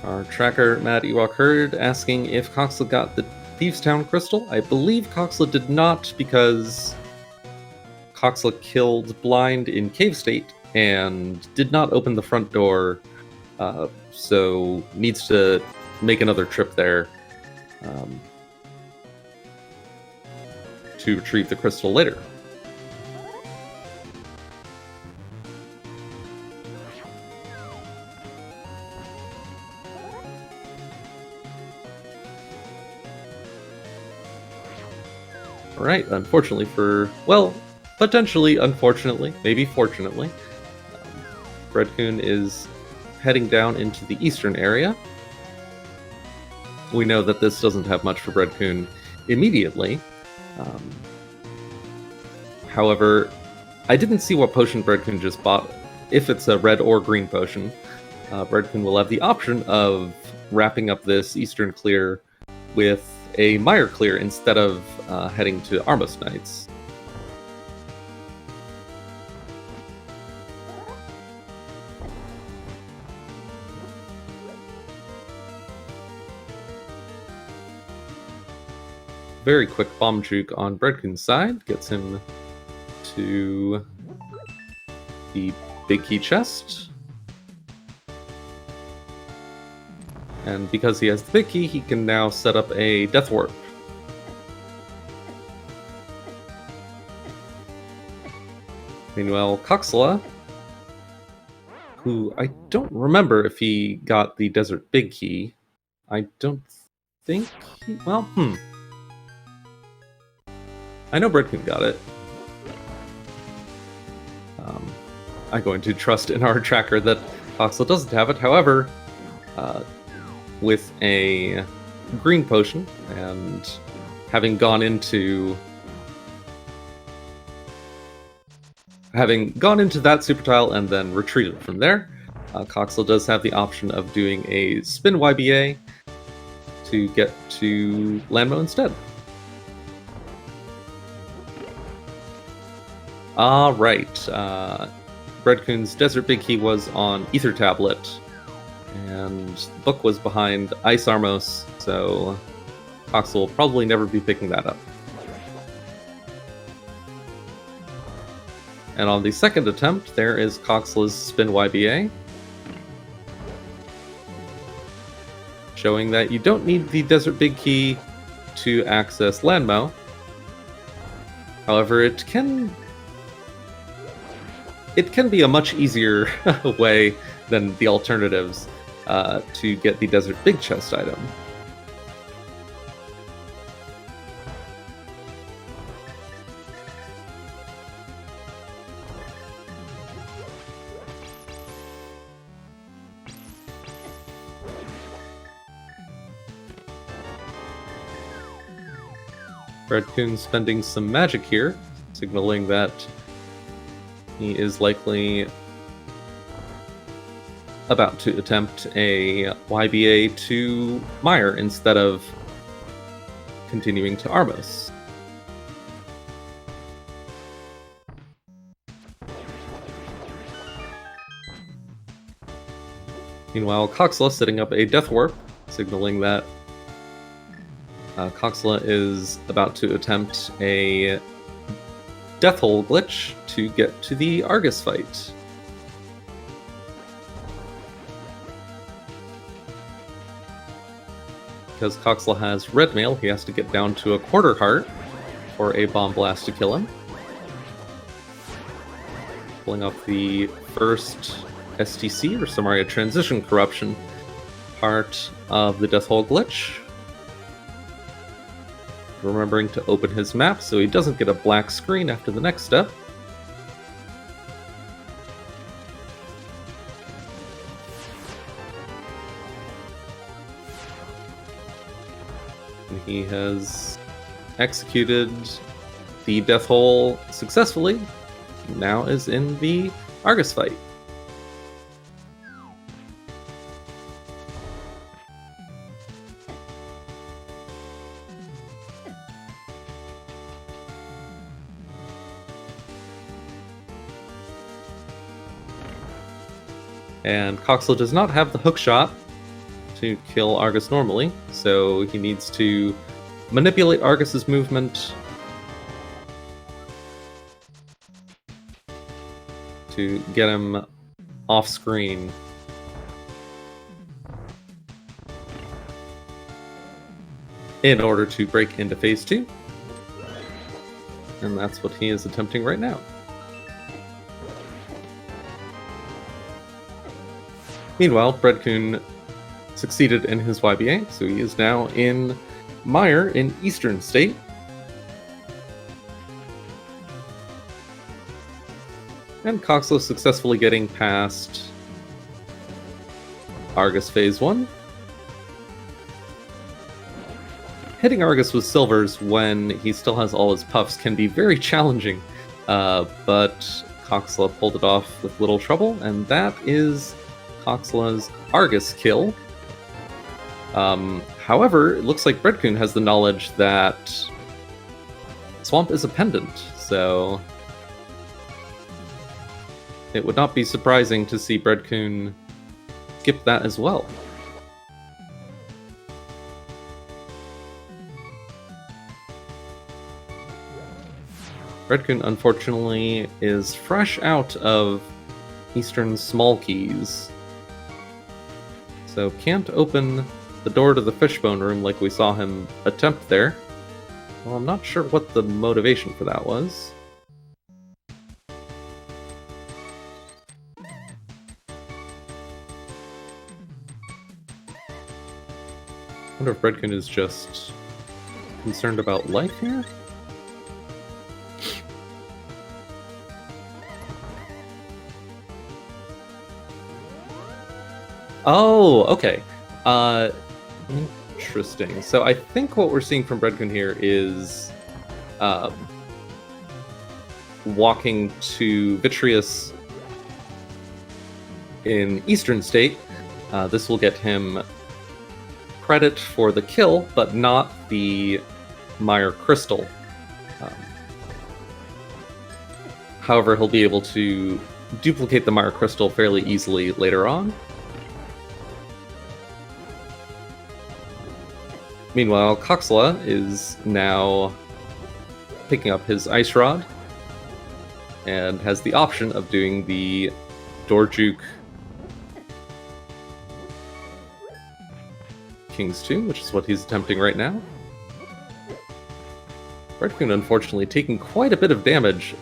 Our tracker, Mad Ewok Herd, asking if Coxla got the Thieves Town Crystal. I believe Coxla did not because Coxla killed Blind in Cave State and did not open the front door, so needs to make another trip there to retrieve the crystal later. Alright, unfortunately for... well, potentially unfortunately, maybe fortunately, Bread-Kun is heading down into the eastern area. We know that this doesn't have much for Bread-Kun immediately. However, I didn't see what potion Bread-Kun just bought. If it's a red or green potion, Bread-Kun will have the option of wrapping up this eastern clear with a Mire clear instead of heading to Armos Knights. Very quick bomb juke on Bread-Kun's side gets him to the big key chest. And because he has the big key, he can now set up a death warp. Meanwhile, Coxla, who I don't remember if he got the desert big key. I don't think he... well, I know Bread-Kun got it. I'm going to trust in our tracker that Coxla doesn't have it. However, with a green potion and having gone into that super tile and then retreated from there, Coxla does have the option of doing a spin YBA to get to Landmo instead. Alright, Bread-Kun's Desert Big Key was on Ether Tablet, and the book was behind Ice Armos, so Coxla will probably never be picking that up. And on the second attempt, there is Coxla's Spin YBA, showing that you don't need the Desert Big Key to access Landmo. However, it can be a much easier way than the alternatives to get the Desert Big Chest item. Bread-Kun spending some magic here, signaling that he is likely about to attempt a YBA to Mire instead of continuing to Armos. Meanwhile, Coxla setting up a Death Warp, signaling that Coxla is about to attempt a death hole glitch to get to the Argus fight. Because Coxla has red mail, he has to get down to a quarter heart for a bomb blast to kill him. Pulling up the first STC, or Samaria Transition Corruption, part of the death hole glitch. Remembering to open his map so he doesn't get a black screen after the next step. And he has executed the death hole successfully. Now is in the Argus fight. And Coxla does not have the hook shot to kill Argus normally, so he needs to manipulate Argus's movement to get him off screen. In order to break into phase 2. And that's what he is attempting right now. Meanwhile, Bread-Kun succeeded in his YBA, so he is now in Mire in Eastern State. And Coxla successfully getting past Argus Phase 1. Hitting Argus with silvers when he still has all his puffs can be very challenging, but Coxla pulled it off with little trouble, and that is Coxla's Argus kill. However, it looks like Bread-Kun has the knowledge that Swamp is a pendant, so it would not be surprising to see Bread-Kun skip that as well. Bread-Kun, unfortunately, is fresh out of Eastern Small Keys, so can't open the door to the Fishbone Room like we saw him attempt there. Well, I'm not sure what the motivation for that was. I wonder if Bread-Kun is just concerned about life here? Oh, okay. Interesting. So I think what we're seeing from Bread-Kun here is walking to Vitreous in Eastern State. This will get him credit for the kill, but not the Mire Crystal. However, he'll be able to duplicate the Mire Crystal fairly easily later on. Meanwhile, Coxla is now picking up his Ice Rod and has the option of doing the Door Juke Kings 2, which is what he's attempting right now. Bread-Kun, unfortunately, taking quite a bit of damage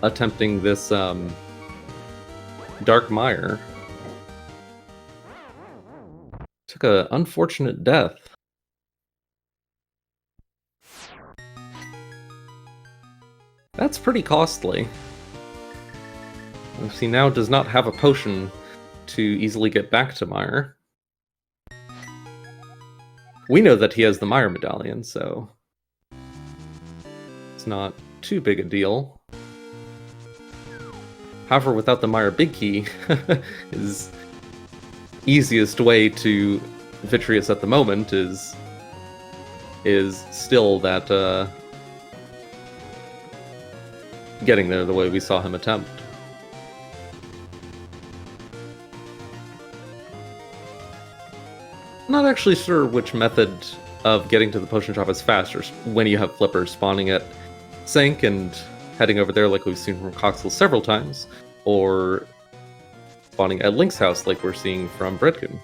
attempting this Dark Mire. Took an unfortunate death. That's pretty costly. He now does not have a potion to easily get back to Mire. We know that he has the Mire Medallion, so it's not too big a deal. However, without the Mire Big Key, his easiest way to Vitreous at the moment is still that getting there the way we saw him attempt. Not actually sure which method of getting to the potion shop is faster when you have flippers spawning at Sink and heading over there like we've seen from Coxla several times, or spawning at Link's house like we're seeing from Bread-Kun.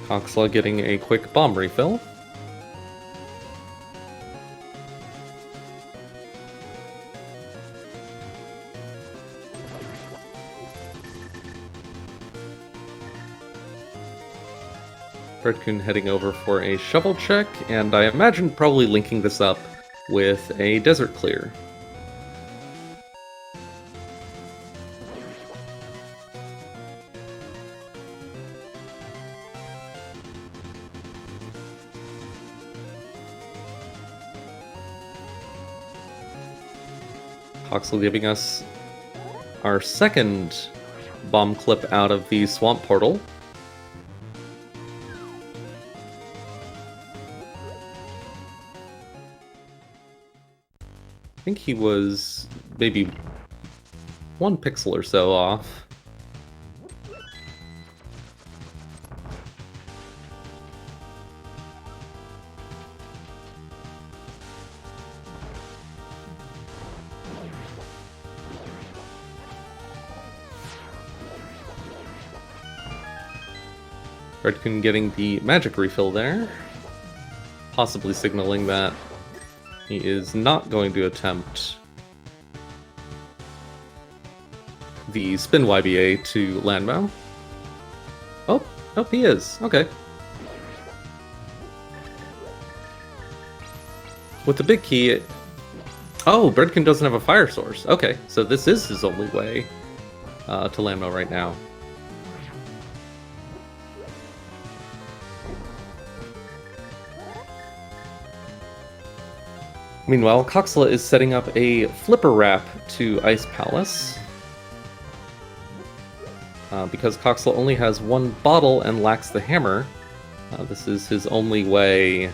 Coxla getting a quick bomb refill. Bread-Kun heading over for a shovel check, and I imagine probably linking this up with a desert clear. Coxla giving us our second bomb clip out of the swamp portal. I think he was maybe 1 pixel or so off. Bread-Kun getting the magic refill there, possibly signaling that he is not going to attempt the spin YBA to Landmo. Oh, nope, he is. Okay. With the big key... Oh, Bread-Kun doesn't have a fire source. Okay, so this is his only way to Landmo right now. Meanwhile, Coxla is setting up a flipper wrap to Ice Palace. Because Coxla only has 1 bottle and lacks the hammer, this is his only way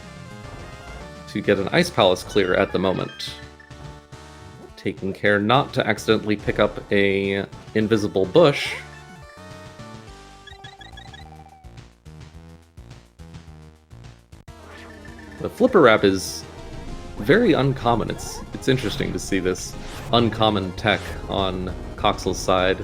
to get an Ice Palace clear at the moment. Taking care not to accidentally pick up a invisible bush. The flipper wrap is very uncommon. It's interesting to see this uncommon tech on Coxla's side.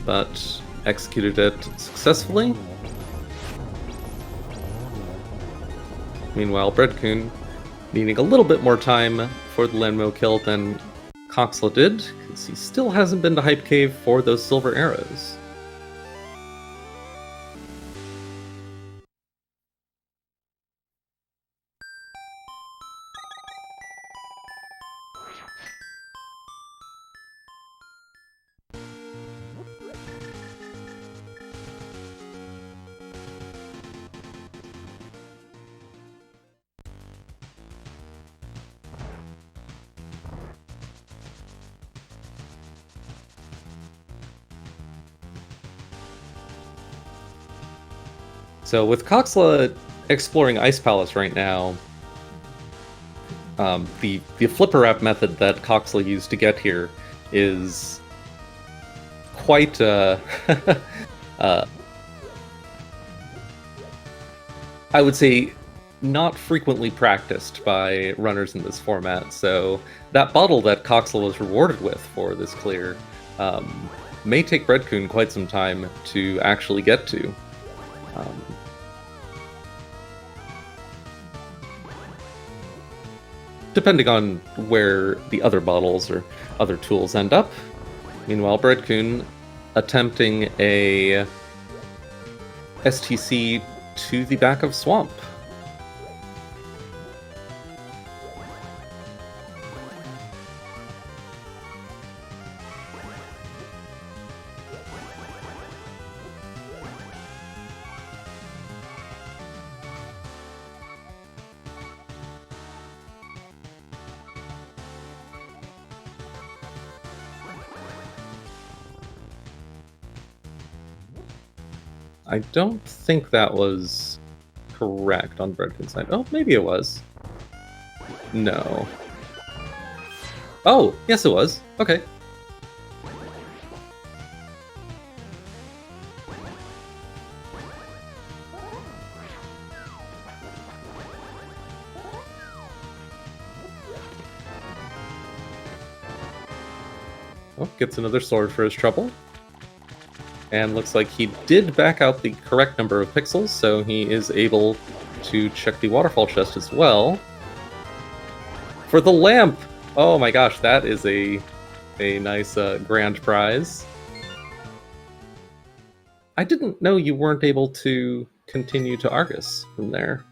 But executed it successfully. Meanwhile, Bread-Kun needing a little bit more time for the Landmo kill than Coxla did, because he still hasn't been to Hype Cave for those silver arrows. So with Coxla exploring Ice Palace right now, the flipper wrap method that Coxla used to get here is quite I would say not frequently practiced by runners in this format. So that bottle that Coxla was rewarded with for this clear may take Bread-Kun quite some time to actually get to. Depending on where the other bottles or other tools end up. Meanwhile, Bread-Kun attempting a STC to the back of Swamp. I don't think that was correct on Bread-Kun's side. Oh, maybe it was. No. Oh, yes it was. Okay. Oh, gets another sword for his trouble. And looks like he did back out the correct number of pixels, so he is able to check the waterfall chest as well. For the lamp! Oh my gosh, that is a nice grand prize. I didn't know you weren't able to continue to Argus from there.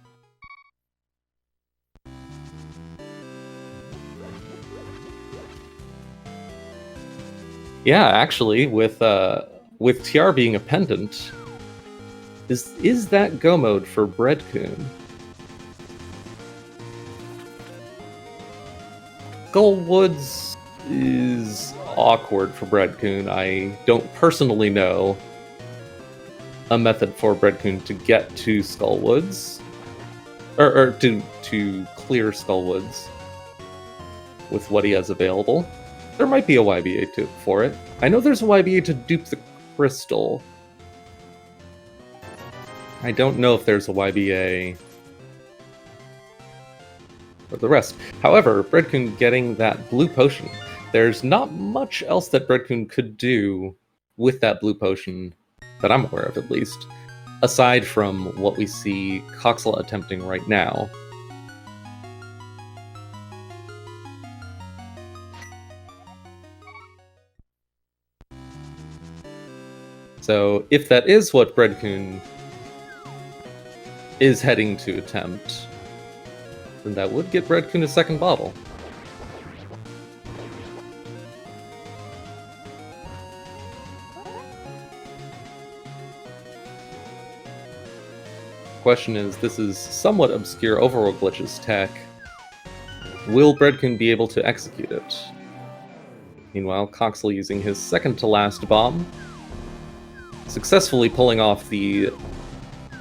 Yeah, actually, with TR being a pendant, is that go mode for Bread-Kun? Skullwoods is awkward for Bread-Kun. I don't personally know a method for Bread-Kun to get to Skullwoods, or to clear Skullwoods with what he has available. There might be a YBA for it. I know there's a YBA to dupe the crystal. I don't know if there's a YBA for the rest. However, Bread-Kun getting that blue potion, there's not much else that Bread-Kun could do with that blue potion that I'm aware of, at least, aside from what we see Coxla attempting right now. So if that is what Bread-Kun is heading to attempt, then that would get Bread-Kun a second bottle. Question is, this is somewhat obscure overworld glitches tech. Will Bread-Kun be able to execute it? Meanwhile, Coxla using his second to last bomb, successfully pulling off the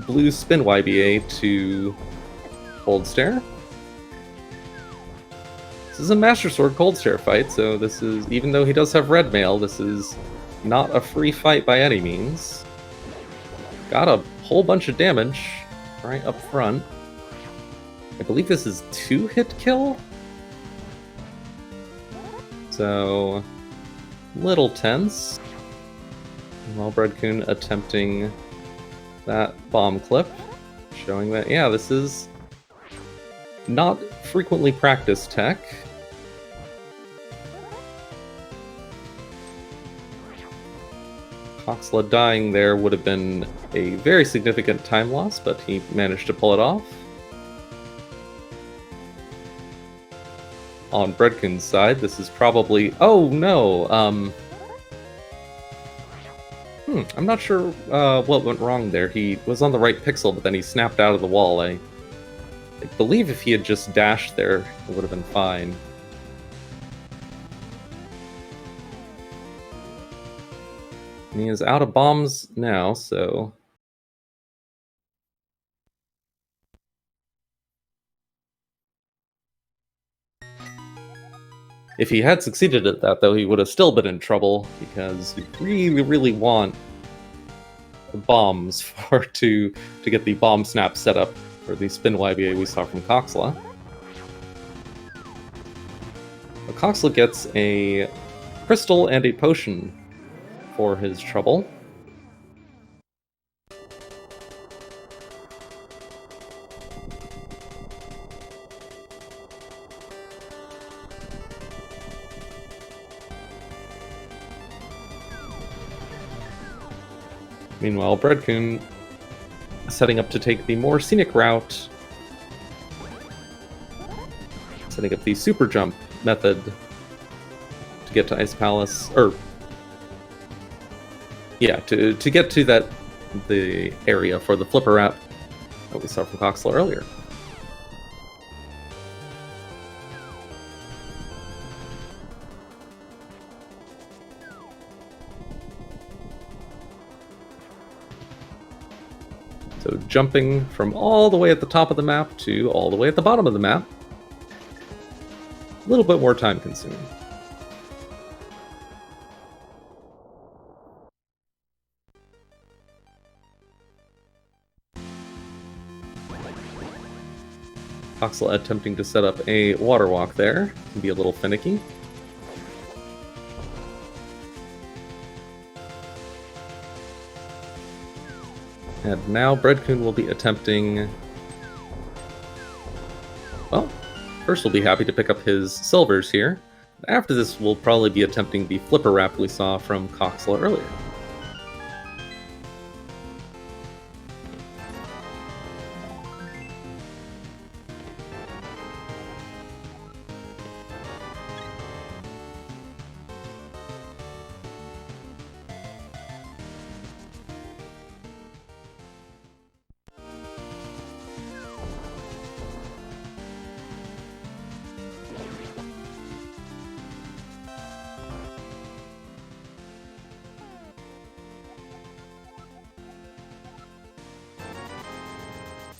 blue spin YBA to Cold Stare. This is a Master Sword Cold Stare fight, so this is, even though he does have red mail, this is not a free fight by any means. Got a whole bunch of damage right up front. I believe this is 2-hit kill? So, little tense. While Bread-Kun attempting that bomb clip, showing that, yeah, this is not frequently practiced tech. Coxla dying there would have been a very significant time loss, but he managed to pull it off. On Bread-Kun's side, this is probably... Oh, no! I'm not sure what went wrong there. He was on the right pixel, but then he snapped out of the wall. I believe if he had just dashed there, it would have been fine. And he is out of bombs now, so... If he had succeeded at that, though, he would have still been in trouble, because you really, really want the bombs to get the bomb snap set up for the spin YBA we saw from Coxla. But Coxla gets a crystal and a potion for his trouble. Meanwhile, Bread-Kun setting up to take the more scenic route, setting up the super jump method to get to Ice Palace, or yeah, to get to the area for the flipper wrap that we saw from Coxla earlier. So jumping from all the way at the top of the map to all the way at the bottom of the map. A little bit more time consuming. Coxla attempting to set up a water walk there can be a little finicky. And now Bread-Kun will be attempting... Well, first we'll be happy to pick up his silvers here. After this, we'll probably be attempting the flipper wrap we saw from Coxla earlier.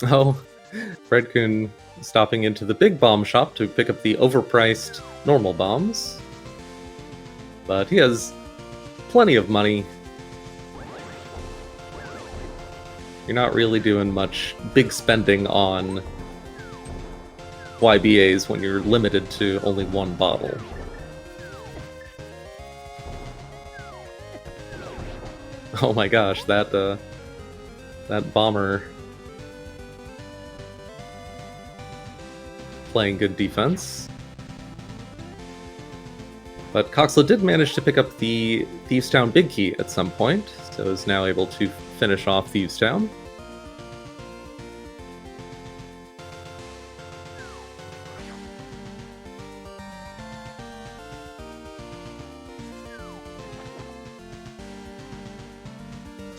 Oh, Bread-Kun stopping into the big bomb shop to pick up the overpriced normal bombs. But he has plenty of money. You're not really doing much big spending on YBAs when you're limited to only one bottle. Oh my gosh, that bomber playing good defense. But Coxla did manage to pick up the Thieves Town Big Key at some point, so is now able to finish off Thieves Town.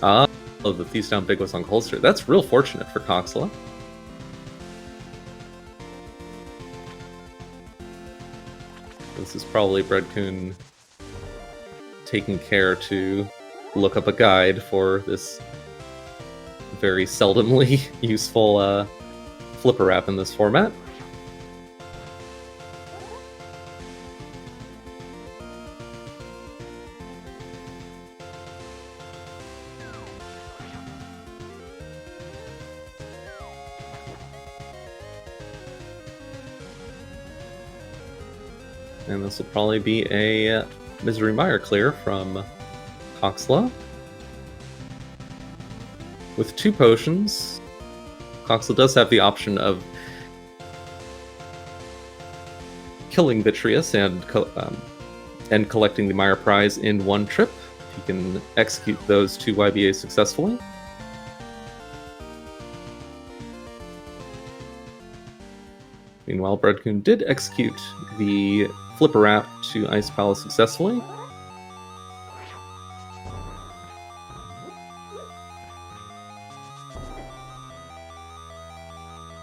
Oh, the Thieves Town Big was on Holster. That's real fortunate for Coxla. This is probably Bread-Kun taking care to look up a guide for this very seldomly useful flipper wrap in this format. And this will probably be a Misery Mire clear from Coxla. With 2 potions, Coxla does have the option of killing Vitreous and collecting the Mire prize in one trip. He can execute those 2 YBAs successfully. Meanwhile, Bread-Kun did execute the flipper wrap to Ice Palace successfully.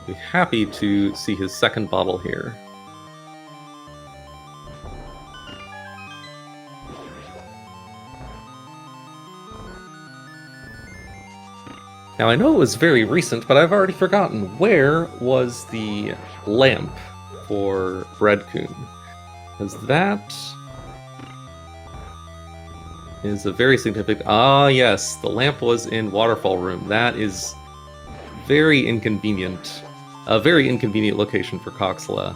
Be happy to see his second bottle here. Now, I know it was very recent, but I've already forgotten. Where was the lamp for Bread-Kun? Because that is a very significant... Ah, yes, the lamp was in Waterfall Room. That is very inconvenient. A very inconvenient location for Coxla.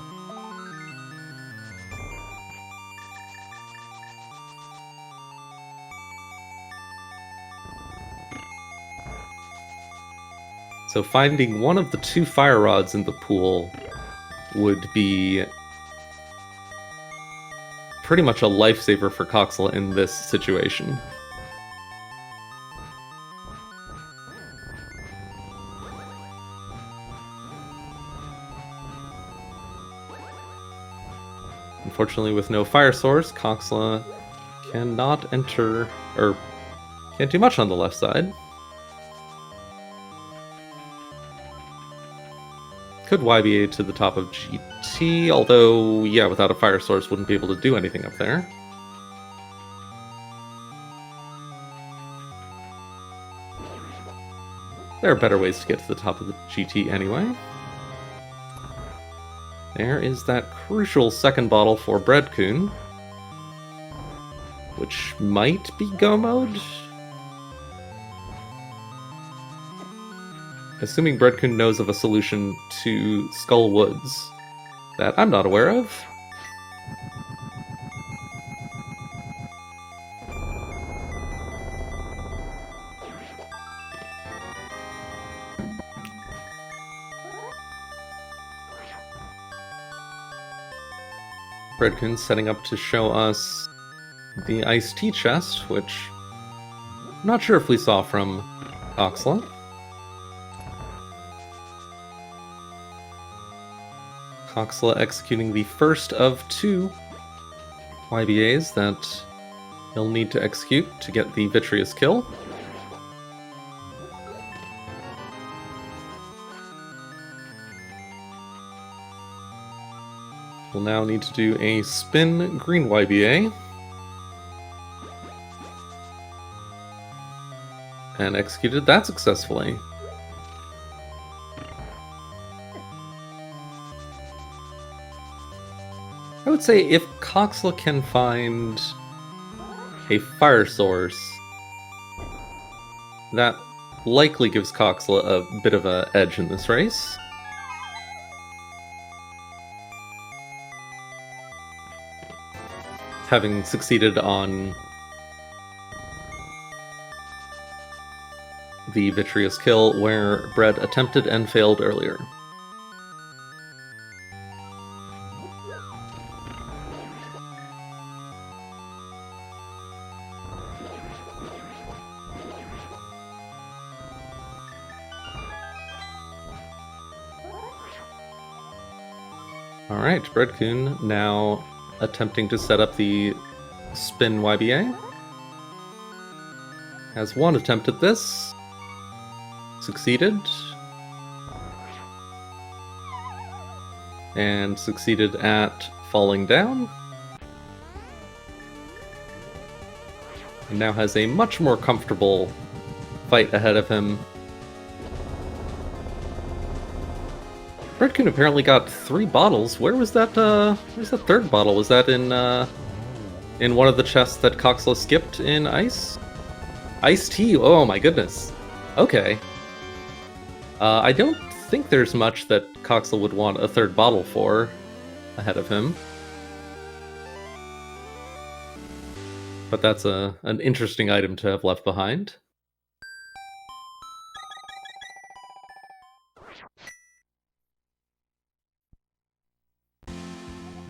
So finding one of the 2 fire rods in the pool would be pretty much a lifesaver for Coxla in this situation. Unfortunately, with no fire source, Coxla cannot enter, or can't do much on the left side. Could YBA to the top of GT, although, yeah, without a fire source, wouldn't be able to do anything up there. There are better ways to get to the top of the GT anyway. There is that crucial second bottle for Bread-Kun, which might be Go Mode? Assuming Bread-Kun knows of a solution to Skull Woods that I'm not aware of. Bread-Kun setting up to show us the iced tea chest, which I'm not sure if we saw from Coxla. Coxla executing the first of 2 YBAs that he'll need to execute to get the Vitreous kill. We'll now need to do a spin green YBA. And executed that successfully. I would say if Coxla can find a fire source, that likely gives Coxla a bit of an edge in this race. Having succeeded on the Vitreous kill where Bread attempted and failed earlier. Alright, Bread-Kun now attempting to set up the spin YBA. Has one attempt at this. Succeeded. And succeeded at falling down. And now has a much more comfortable fight ahead of him. Bread-Kun apparently got 3 bottles. Where's that third bottle? Was that in one of the chests that Coxla skipped in Ice? Iced tea, oh my goodness. Okay. I don't think there's much that Coxla would want a third bottle for ahead of him. But that's an interesting item to have left behind.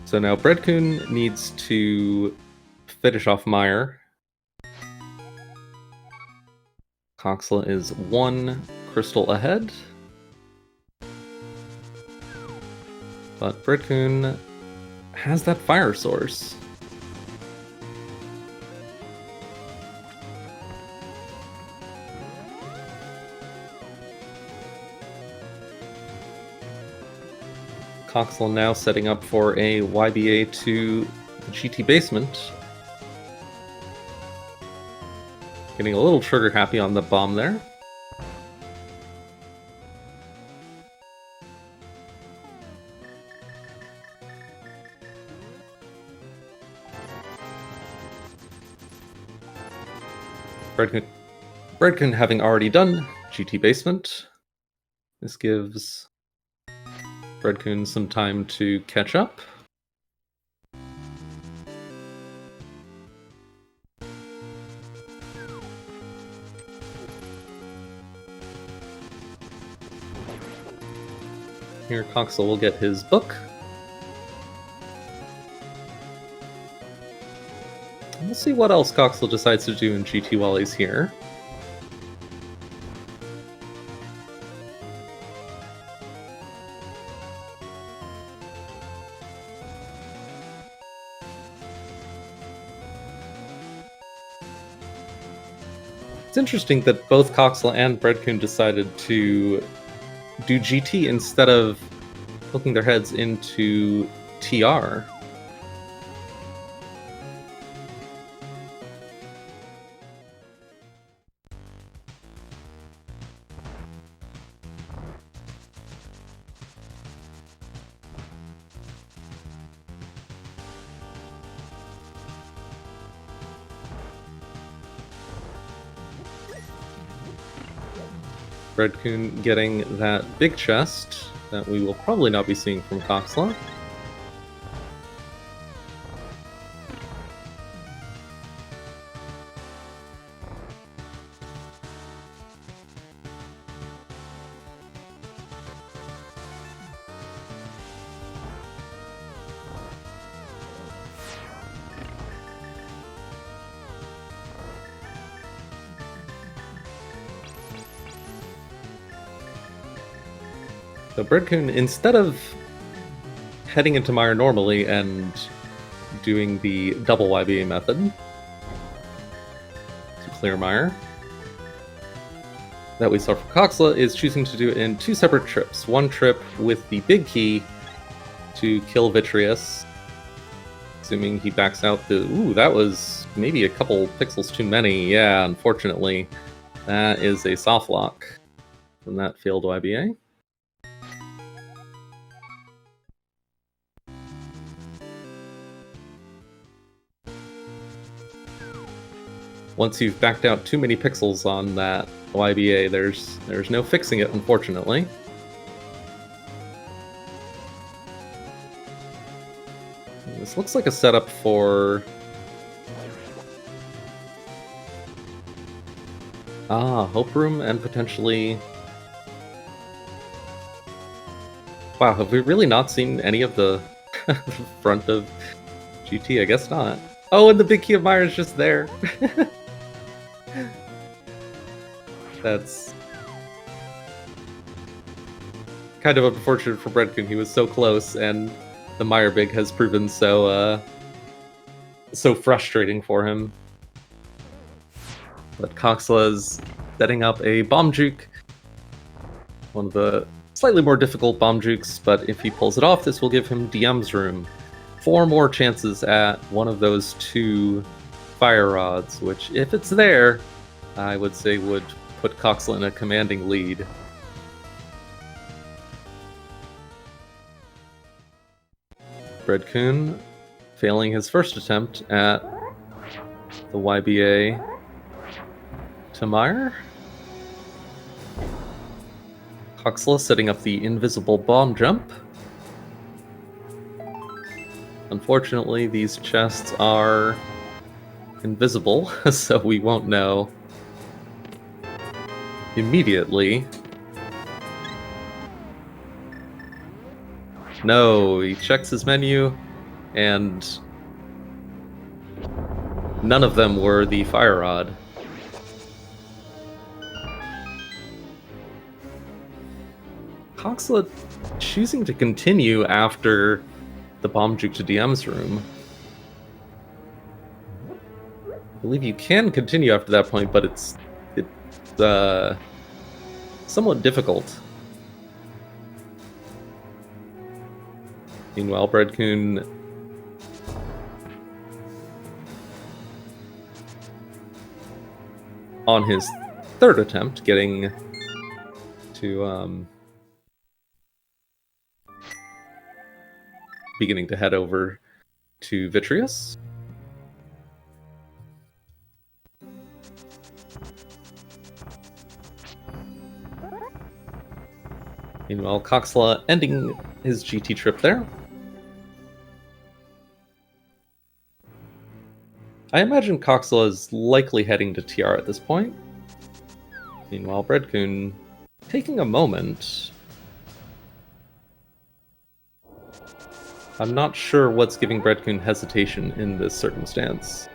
So now Bread-Kun needs to finish off Meyer. Coxla is 1 crystal ahead. But Bread-Kun has that fire source. Coxla now setting up for a YBA to the GT basement. Getting a little trigger happy on the bomb there. Bread-Kun having already done GT basement. This gives Bread-Kun some time to catch up. Here Coxla will get his book. And we'll see what else Coxla decides to do in GT while he's here. It's interesting that both Coxla and Bread-Kun decided to do GT instead of poking their heads into TR. Bread-Kun getting that big chest that we will probably not be seeing from Coxla. So Bread-Kun, instead of heading into Mire normally and doing the double YBA method to clear Mire that we saw from Coxla, is choosing to do it in two separate trips. One trip with the big key to kill Vitreous, assuming he backs out the... Ooh, that was maybe a couple pixels too many. Yeah, unfortunately, that is a soft lock from that failed YBA. Once you've backed out too many pixels on that YBA, there's no fixing it, unfortunately. This looks like a setup for... Hope Room and potentially... Wow, have we really not seen any of the front of GT? I guess not. Oh, and the big key of Mire is just there. That's kind of unfortunate for Bread-Kun. He was so close, and the Mire big has proven so frustrating for him. But Coxla's setting up a bomb juke, one of the slightly more difficult bomb jukes, but if he pulls it off, this will give him DM's room. 4 more chances at one of those 2 fire rods, which, if it's there, I would say would put Coxla in a commanding lead. Bread-Kun failing his first attempt at the YBA to Mire. Coxla setting up the invisible bomb jump. Unfortunately, these chests are invisible, so we won't know immediately. No, he checks his menu, and none of them were the fire rod. Coxla choosing to continue after the bomb juke to DM's room. I believe you can continue after that point, but it's somewhat difficult. Meanwhile, Bread-Kun on his third attempt, getting to beginning to head over to Vitreous. Meanwhile, Coxla ending his GT trip there. I imagine Coxla is likely heading to TR at this point. Meanwhile, Bread-Kun taking a moment. I'm not sure what's giving Bread-Kun hesitation in this circumstance.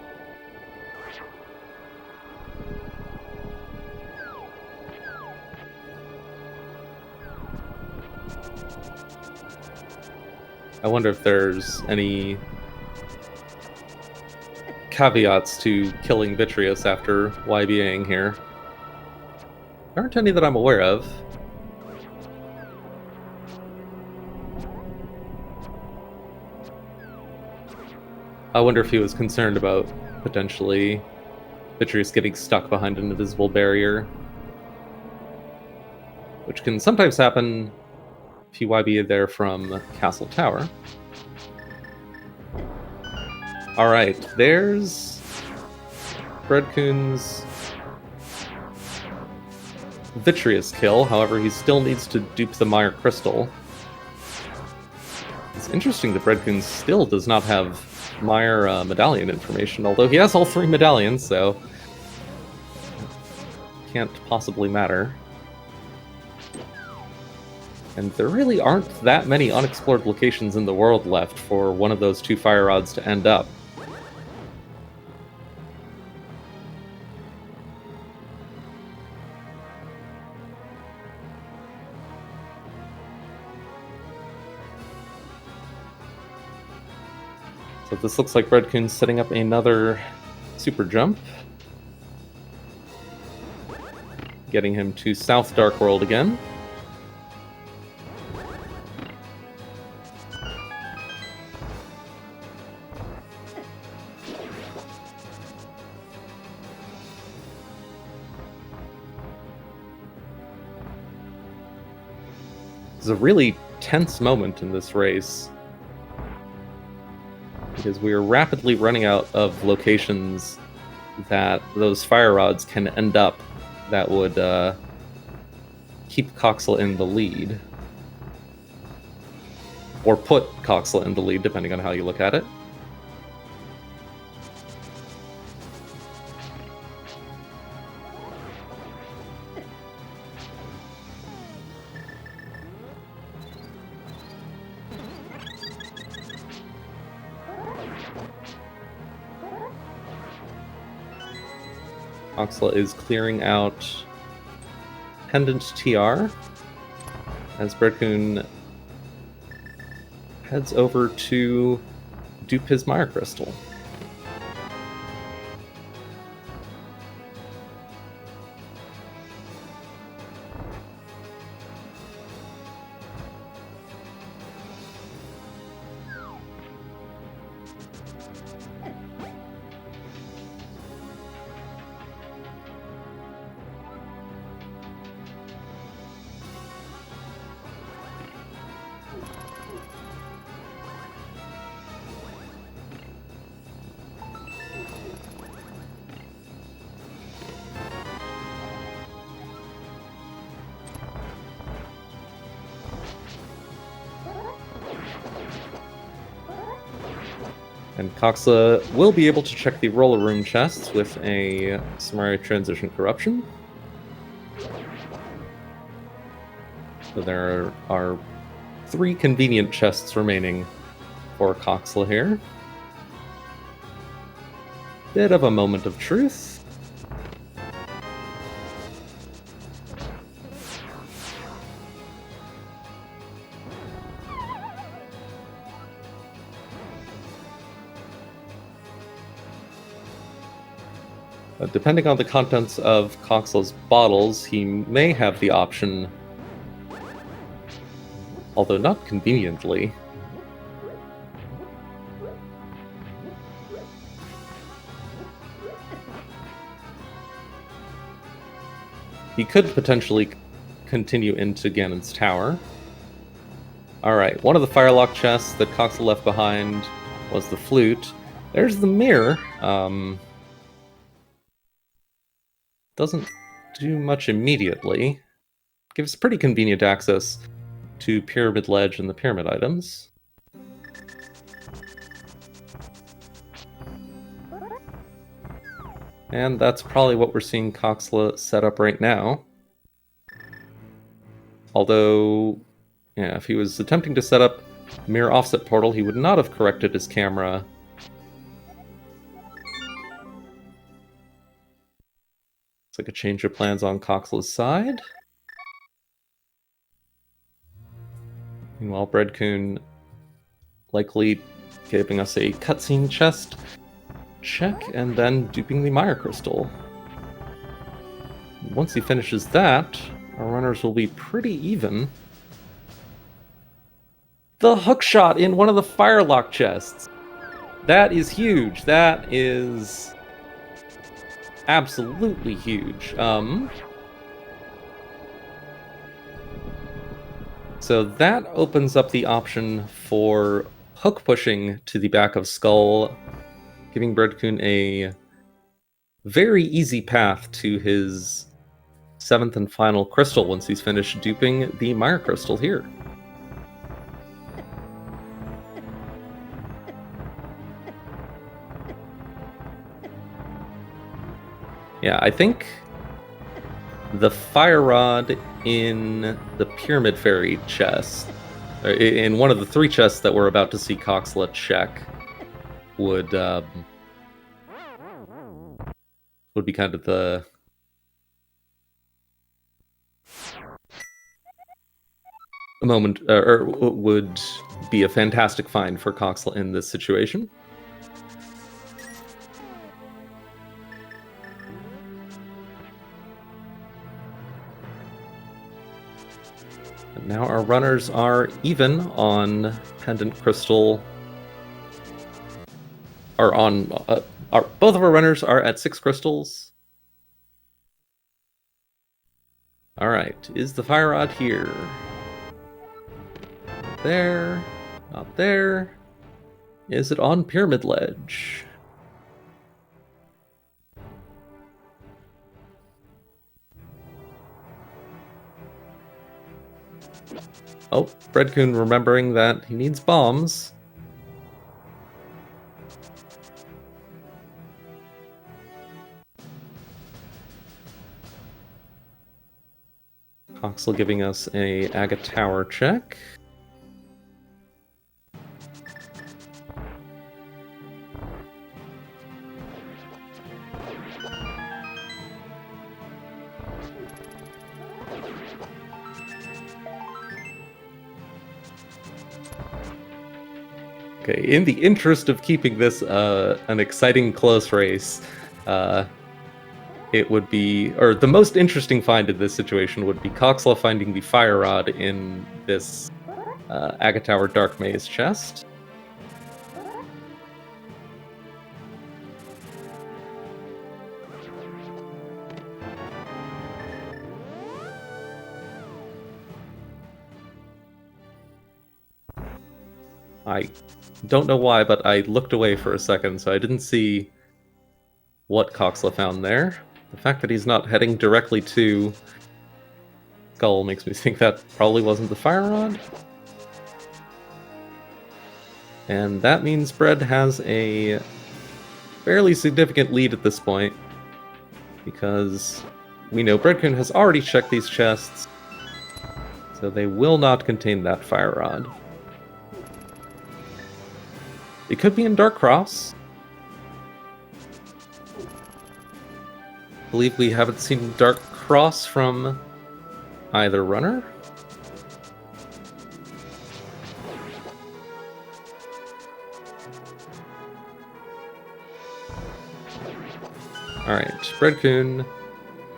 I wonder if there's any caveats to killing Vitreous after YBAing here. There aren't any that I'm aware of. I wonder if he was concerned about potentially Vitreous getting stuck behind an invisible barrier, which can sometimes happen if you YBA there from Castle Tower. Alright, there's Bread-Kun's Vitreous kill, however, he still needs to dupe the Mire Crystal. It's interesting that Bread-Kun still does not have Mire medallion information, although he has all 3 medallions, so can't possibly matter. And there really aren't that many unexplored locations in the world left for one of those 2 fire rods to end up. So this looks like Bread-Kun's setting up another super jump, getting him to South Dark World again. It's a really tense moment in this race, because we are rapidly running out of locations that those fire rods can end up that would keep Coxla in the lead. Or put Coxla in the lead, depending on how you look at it. Coxla is clearing out Pendant TR as Bread-Kun heads over to dupe his Mire Crystal. And Coxla will be able to check the roller room chests with a Summary Transition Corruption. So there are 3 convenient chests remaining for Coxla here. Bit of a moment of truth. Depending on the contents of Coxla's bottles, he may have the option, although not conveniently, he could potentially continue into Ganon's Tower. Alright, one of the Firelock chests that Coxla left behind was the flute. There's the mirror. Doesn't do much immediately. Gives pretty convenient access to Pyramid Ledge and the Pyramid items. And that's probably what we're seeing Coxla set up right now. Although, yeah, if he was attempting to set up Mirror Offset Portal, he would not have corrected his camera. Looks like a change of plans on Coxla's side. Meanwhile, Bread-Kun likely giving us a cutscene chest check and then duping the Mire Crystal. Once he finishes that, our runners will be pretty even. The hookshot in one of the Firelock chests! That is huge. That is absolutely huge. So that opens up the option for hook pushing to the back of Skull, giving Bread-Kun a very easy path to his 7th and final crystal once he's finished duping the Mire crystal here. Yeah, I think the fire rod in the Pyramid Fairy chest, in one of the 3 chests that we're about to see Coxla check, would be kind of the moment, or would be a fantastic find for Coxla in this situation. And now our runners are even on Pendant Crystal, or on both of our runners are at 6 crystals. All right, is the fire rod here? Not there, not there. Is it on Pyramid Ledge? Oh, Bread-Kun remembering that he needs bombs. Coxla giving us a Agate Tower check. Okay, in the interest of keeping this an exciting close race, it would be, or the most interesting find in this situation would be Coxla finding the fire rod in this Agate Tower Dark Maze chest. I don't know why, but I looked away for a second, so I didn't see what Coxla found there. The fact that he's not heading directly to Skull makes me think that probably wasn't the fire rod. And that means Bread has a fairly significant lead at this point, because we know Bread-Kun has already checked these chests, so they will not contain that fire rod. It could be in Dark Cross. I believe we haven't seen Dark Cross from either runner. Alright, Bread-Kun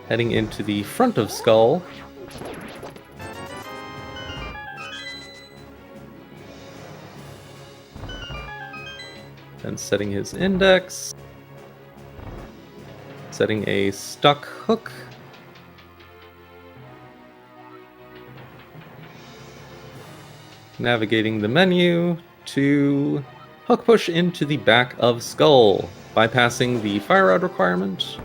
heading into the front of Skull. Then setting his index. Setting a stuck hook. Navigating the menu to hook push into the back of Skull, bypassing the fire rod requirement.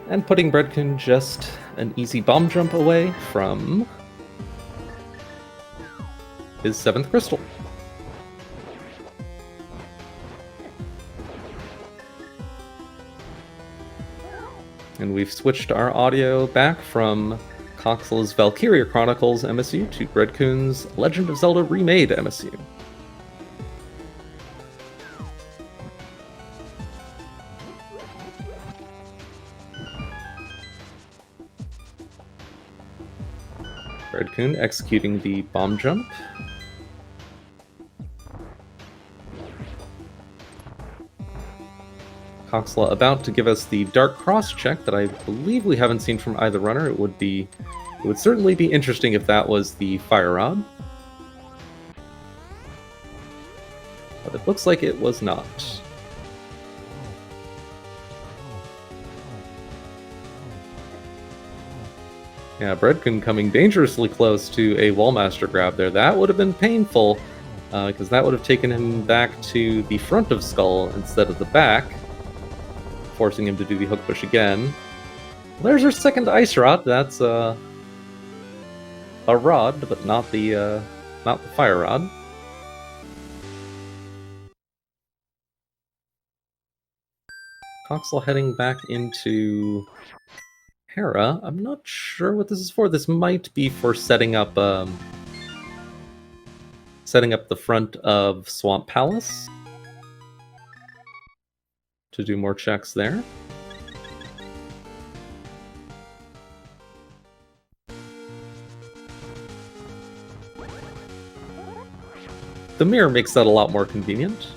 And putting Bread-Kun just an easy bomb jump away from his 7th crystal. And we've switched our audio back from Coxla's Valkyria Chronicles MSU to Bread-Kun's Legend of Zelda Remade MSU. Bread-Kun executing the bomb jump. Coxla about to give us the Dark Cross check that I believe we haven't seen from either runner. It would certainly be interesting if that was the fire rod. But it looks like it was not. Yeah, Bread-Kun coming dangerously close to a Wallmaster grab there. That would have been painful, because that would have taken him back to the front of Skull instead of the back. forcing him to do the hook push again. There's our second ice rod. That's a rod, but not the fire rod. Coxla heading back into Hera. I'm not sure what this is for. This might be for setting up the front of Swamp Palace to do more checks there. The mirror makes that a lot more convenient.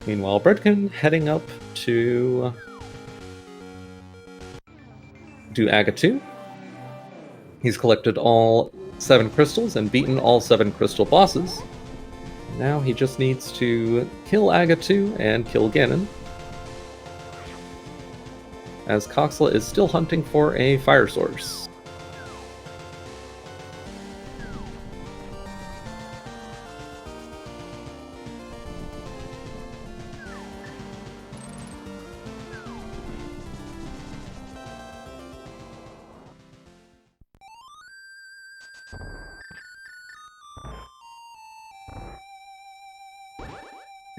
Meanwhile, Bread-Kun heading up to do Aga 2. He's collected all 7 crystals and beaten all 7 crystal bosses. Now he just needs to kill Aga 2 and kill Ganon, as Coxla is still hunting for a fire source.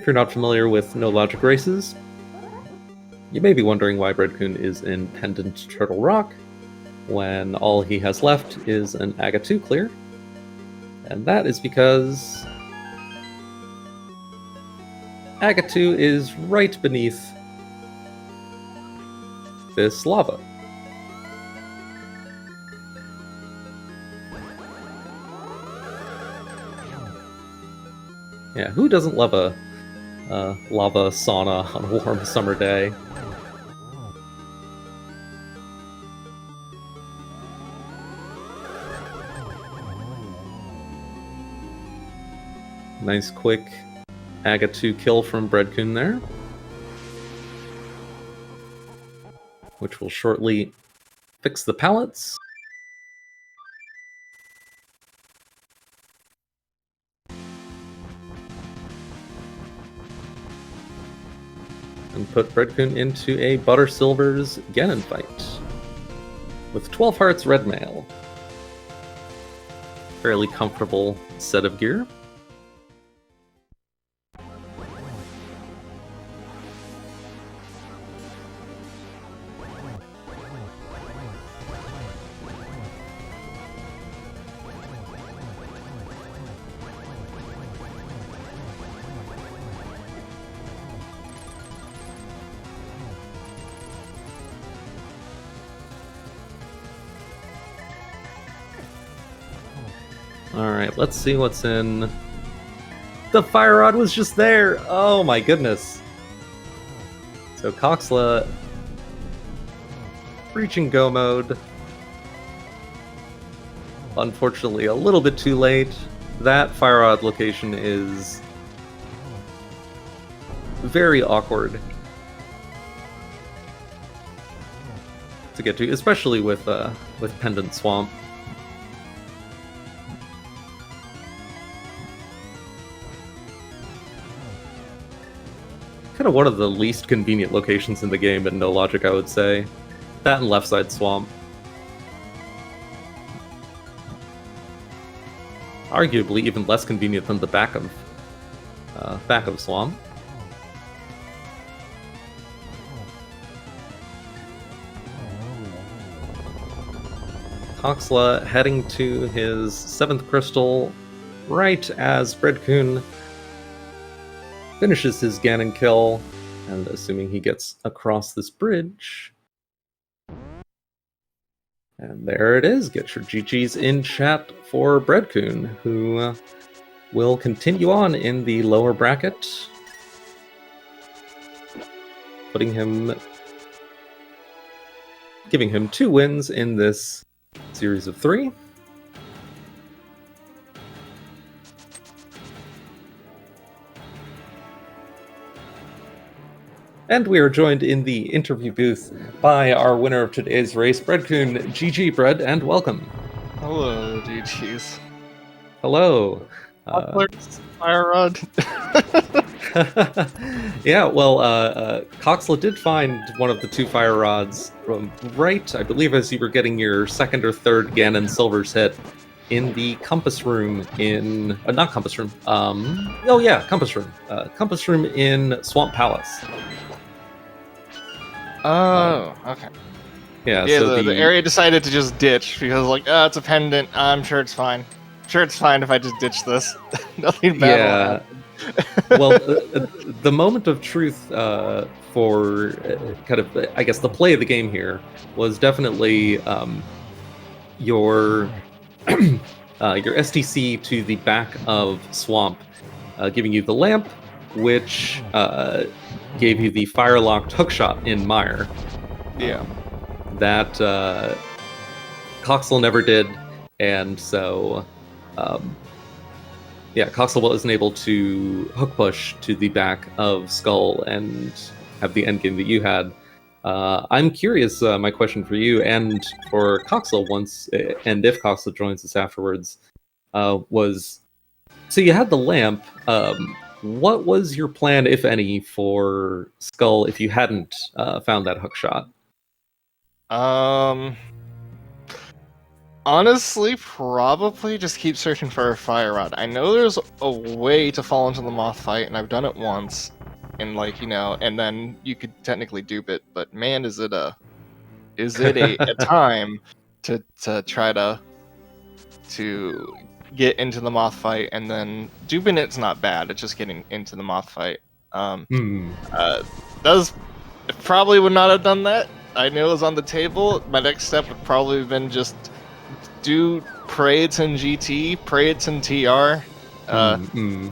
If you're not familiar with No Logic races, you may be wondering why Bread-Kun is in Pendant Turtle Rock, when all he has left is an Aga 2 clear. And that is because Aga 2 is right beneath this lava. Yeah, who doesn't love a lava sauna on a warm summer day? Nice quick Aga 2 kill from Bread-Kun there, which will shortly fix the pallets. And put Bread-Kun into a Butter Silver's Ganon fight with 12 hearts red mail. Fairly comfortable set of gear. Alright, let's see what's in... The fire rod was just there! Oh my goodness! So Coxla... reaching go mode. Unfortunately, a little bit too late. That fire rod location is... very awkward to get to, especially with Pendant Swamp. Kind of one of the least convenient locations in the game in No Logic, I would say. That and left side swamp. Arguably even less convenient than the back of swamp. Coxla heading to his 7th crystal right as Bread-Kun finishes his Ganon kill, and assuming he gets across this bridge. And there it is. Get your GGs in chat for Bread-Kun, who will continue on in the lower bracket, giving him 2 wins in this series of 3. And we are joined in the interview booth by our winner of today's race, Bread-Kun. GG, Bread, and welcome. Hello, GGs. Hello. Fire rod. Yeah, well, Coxla did find one of the 2 fire rods right, I believe, as you were getting your second or third Ganon Silver's hit in the compass room in not compass room. Oh yeah, compass room. Compass room in Swamp Palace. Oh, okay. Yeah, Yeah, so the area decided to just ditch because, like, it's a pendant. I'm sure it's fine. Sure, it's fine if I just ditch this. Nothing bad will happen. Well, the moment of truth for kind of, I guess, the play of the game here was definitely your your STC to the back of Swamp, giving you the lamp, which gave you the fire-locked hookshot in Mire. Yeah. That Coxla never did, and so yeah, Coxla wasn't able to hook push to the back of Skull and have the endgame that you had. I'm curious, my question for you and for Coxla once, and if Coxla joins us afterwards, was, so you had the lamp, what was your plan, if any, for Skull if you hadn't found that hook shot? Honestly, probably just keep searching for a fire rod. I know there's a way to fall into the moth fight, and I've done it once, and like, you know, and then you could technically dupe it. But man, is it a time to try to get into the moth fight, and then duping it's not bad. It's just getting into the moth fight. Probably would not have done that. I knew it was on the table. My next step would probably have been just do Parades in GT, Parades in TR,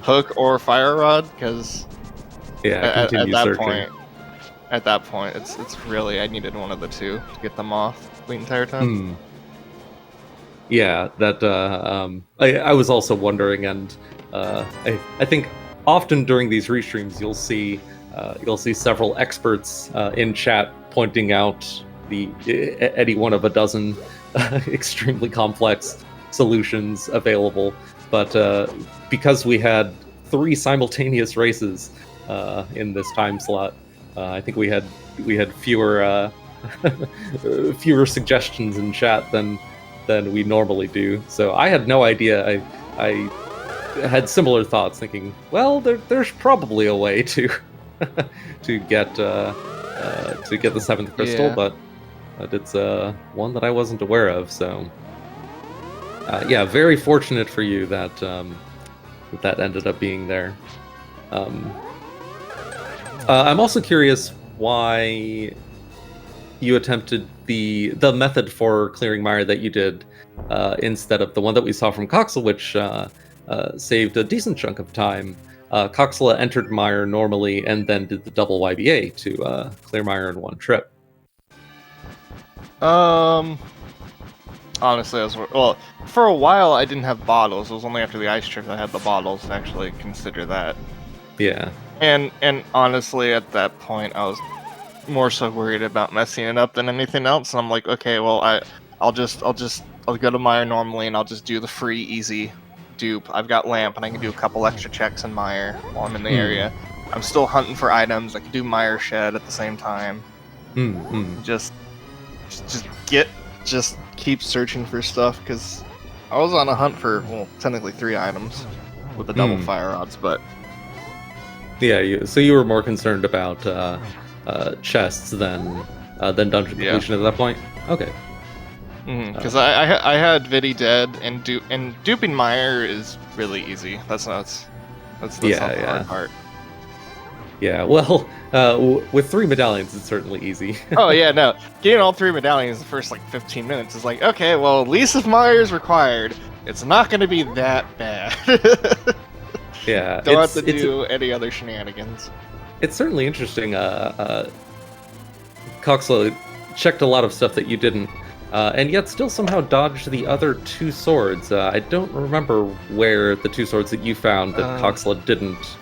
hook or fire rod, because at that point, it's really, I needed one of the two to get them off the entire time. Yeah, that I was also wondering, and I think often during these restreams you'll see several experts in chat pointing out any one of a dozen extremely complex solutions available, but because we had 3 simultaneous races in this time slot, I think we had fewer fewer suggestions in chat than we normally do. So I had no idea. I had similar thoughts, thinking, well, there's probably a way to to get the 7th crystal, but it's one that I wasn't aware of. So yeah, very fortunate for you that that ended up being there. I'm also curious why you attempted the method for clearing Mire that you did instead of the one that we saw from Coxla, which saved a decent chunk of time. Coxla entered Mire normally and then did the double YBA to clear Mire in one trip. Honestly, well, for a while I didn't have bottles. It was only after the ice trip that I had the bottles to actually consider that. Yeah. And honestly, at that point, I was more so worried about messing it up than anything else. And I'm like, okay, well, I'll go to Mire normally, and I'll just do the free, easy dupe. I've got lamp, and I can do a couple extra checks in Mire while I'm in the area. I'm still hunting for items. I can do Mire shed at the same time. Just keep searching for stuff, because I was on a hunt for, well, technically 3 items with the double fire rods, but yeah, so you were more concerned about chests than dungeon completion at that point. Okay. Because I had Vidi dead, and duping Mire is really easy. That's not the hard part. Yeah, well, with 3 medallions, it's certainly easy. Oh yeah, no, getting all 3 medallions the first like 15 minutes is like, okay, well, at least if Mire is required, it's not going to be that bad. Yeah, don't have to do any other shenanigans. It's certainly interesting. Coxla checked a lot of stuff that you didn't, and yet still somehow dodged the other 2 swords. I don't remember where the 2 swords that you found that Coxla didn't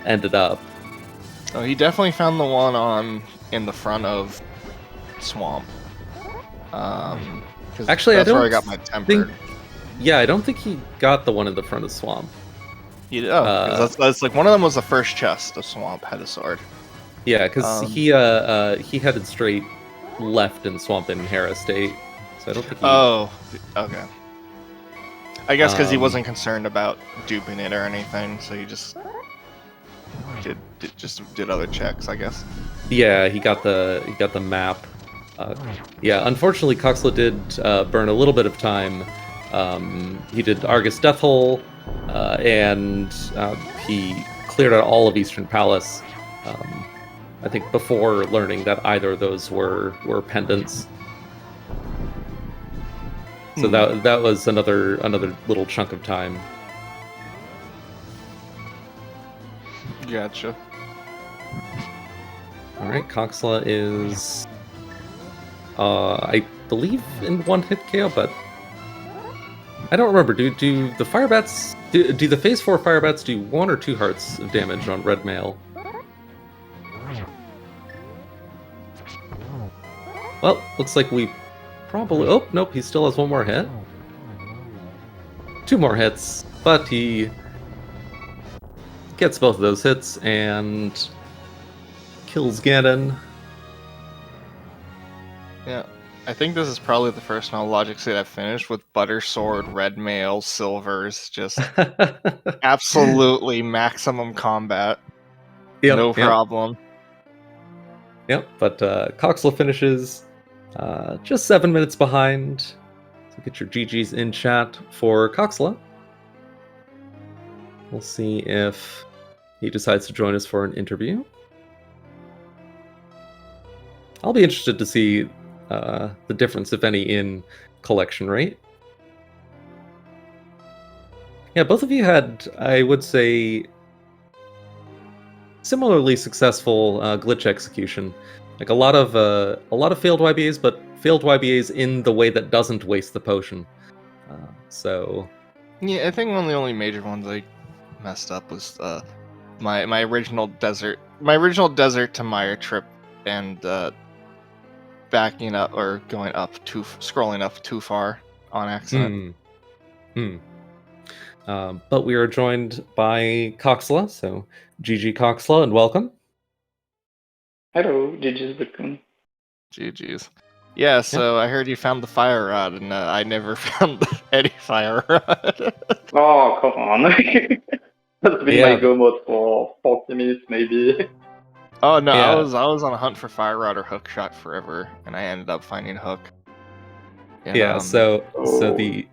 ended up. Oh, he definitely found the one in the front of Swamp. Actually, that's I don't where I got my temper. Yeah, I don't think he got the one in the front of the swamp. That's like one of them was the first chest. The swamp had a sword. Yeah, because he headed straight left in Swamp in Hera Estate, so I don't think he. Oh, okay. I guess because he wasn't concerned about duping it or anything, so he just did other checks, I guess. Yeah, he got the map. Yeah, unfortunately, Coxla did burn a little bit of time. He did Argus Death Hole, and he cleared out all of Eastern Palace. I think before learning that either of those were pendants. So that was another little chunk of time. Gotcha. All right, Coxla is, I believe, in one hit KO, but I don't remember. Do the fire bats do the phase 4 fire bats do 1 or 2 hearts of damage on red mail? Well, looks like we probably... Oh, nope, he still has 1 more hit. 2 more hits, but he gets both of those hits and kills Ganon. Yeah, I think this is probably the first Logic State I've finished with Butter Sword, Red Mail, Silvers, just absolutely maximum combat. Yep, no problem. Yep, but Coxla finishes just 7 minutes behind. So get your GGs in chat for Coxla. We'll see if he decides to join us for an interview. I'll be interested to see the difference, if any, in collection rate. Yeah, both of you had, I would say, similarly successful glitch execution. Like a lot of failed YBAs, but failed YBAs in the way that doesn't waste the potion. So yeah, I think one of the only major ones I messed up was my original desert to Maya trip, and backing up or scrolling up too far on accident. But we are joined by Coxla, so GG Coxla, and welcome. Hello, GG's Bread-Kun. GG's. Yeah, so I heard you found the fire rod, and I never found any fire rod. Oh, come on. That's been my go mode for 40 minutes, maybe. Oh no, I was on a hunt for fire rod or hook shot forever, and I ended up finding hook. And, so the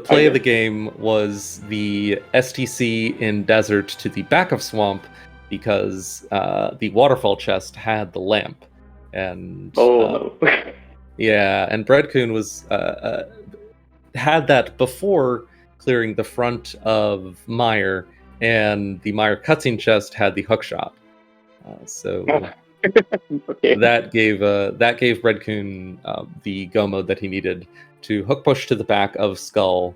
play of the game was the STC in desert to the back of swamp, because the waterfall chest had the lamp, and and Bread-Kun was had that before clearing the front of Meyer, and the Meyer cutscene chest had the hookshot. That gave Bread-Kun the go mode that he needed to hook push to the back of Skull.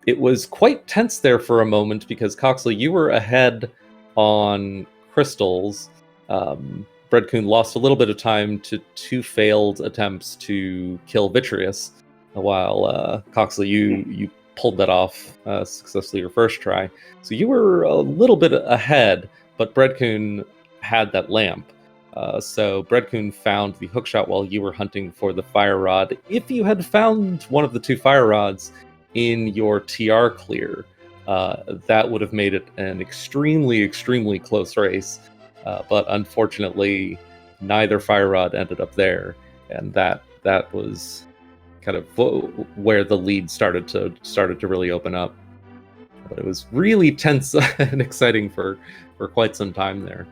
It was quite tense there for a moment, because Coxla, you were ahead on crystals. Bread-Kun lost a little bit of time to 2 failed attempts to kill Vitreous, while Coxla, you pulled that off successfully your first try. So you were a little bit ahead, but Bread-Kun had that lamp. So Bread-Kun found the hookshot while you were hunting for the fire rod. If you had found one of the 2 fire rods in your TR clear, that would have made it an extremely, extremely close race. But unfortunately, neither fire rod ended up there, and that was kind of where the lead started to really open up. But it was really tense and exciting for quite some time there.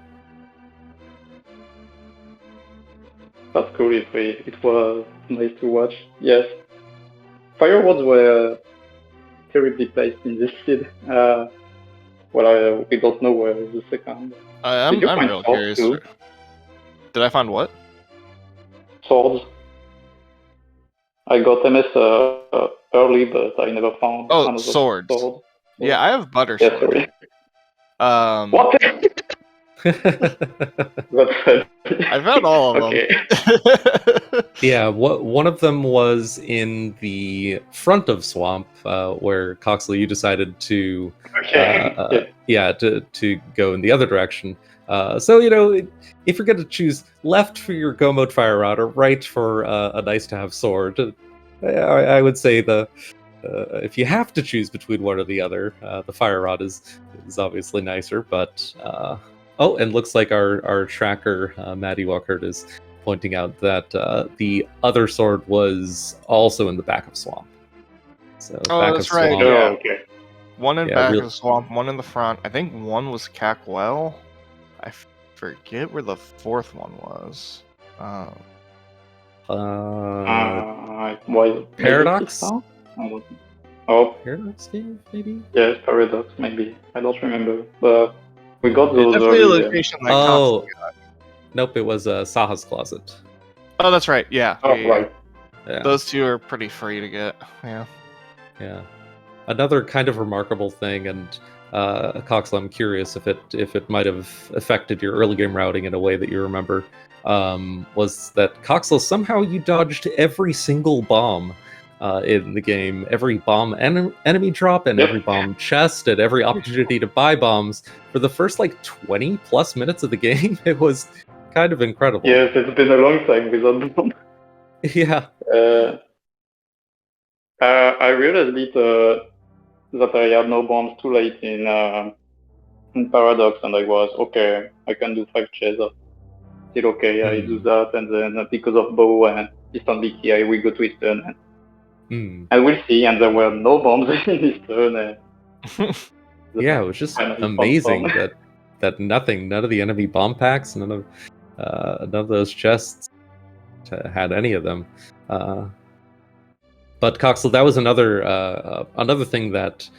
That's cool. It was nice to watch. Yes, fire rods were terribly placed in this seed. We don't know where is the second. I'm real curious. Too? Did I find what? Swords. I got MS early, but I never found. Swords. Sword. Yeah, I have butter sword. What? I found all of Okay. them. Yeah, one of them was in the front of Swamp, where Coxla, you decided to, Okay. to go in the other direction. So if you're going to choose left for your Go Mode Fire Rod or right for a nice to have sword, I would say if you have to choose between one or the other, the Fire Rod is obviously nicer. But oh, and looks like our tracker Maddie Walker is pointing out that the other sword was also in the back of Swamp. So back that's of right. Swamp. Yeah. Okay. One in back of the swamp, one in the front. I think one was Cackwell. I forget where the fourth one was. Was Paradox? Oh, Paradox Cave, maybe? yes, Paradox, maybe. I don't remember, but we got those definitely a early. location that Oh, nope, it was Saha's Closet. Oh, that's right. Yeah. Oh, yeah. right. Yeah. Those two are pretty free to get. Yeah. Yeah. Another kind of remarkable thing, and Coxla, I'm curious if it might have affected your early game routing in a way that you remember, was that Coxla, somehow you dodged every single bomb in the game, every bomb enemy drop, and every bomb chest, and every opportunity to buy bombs for the first 20 plus minutes of the game. It was kind of incredible. Yes, it's been a long time without bomb. Yeah. I realized that I had no bombs too late in Paradox, and I was okay. I can do 5 chases. Still okay. I do that, and then because of bow and distant BT, I will go to Eastern, and we'll see. And there were no bombs in Eastern. Yeah, it was just amazing that none of the enemy bomb packs, none of those chests had any of them. But Coxla, that was another thing that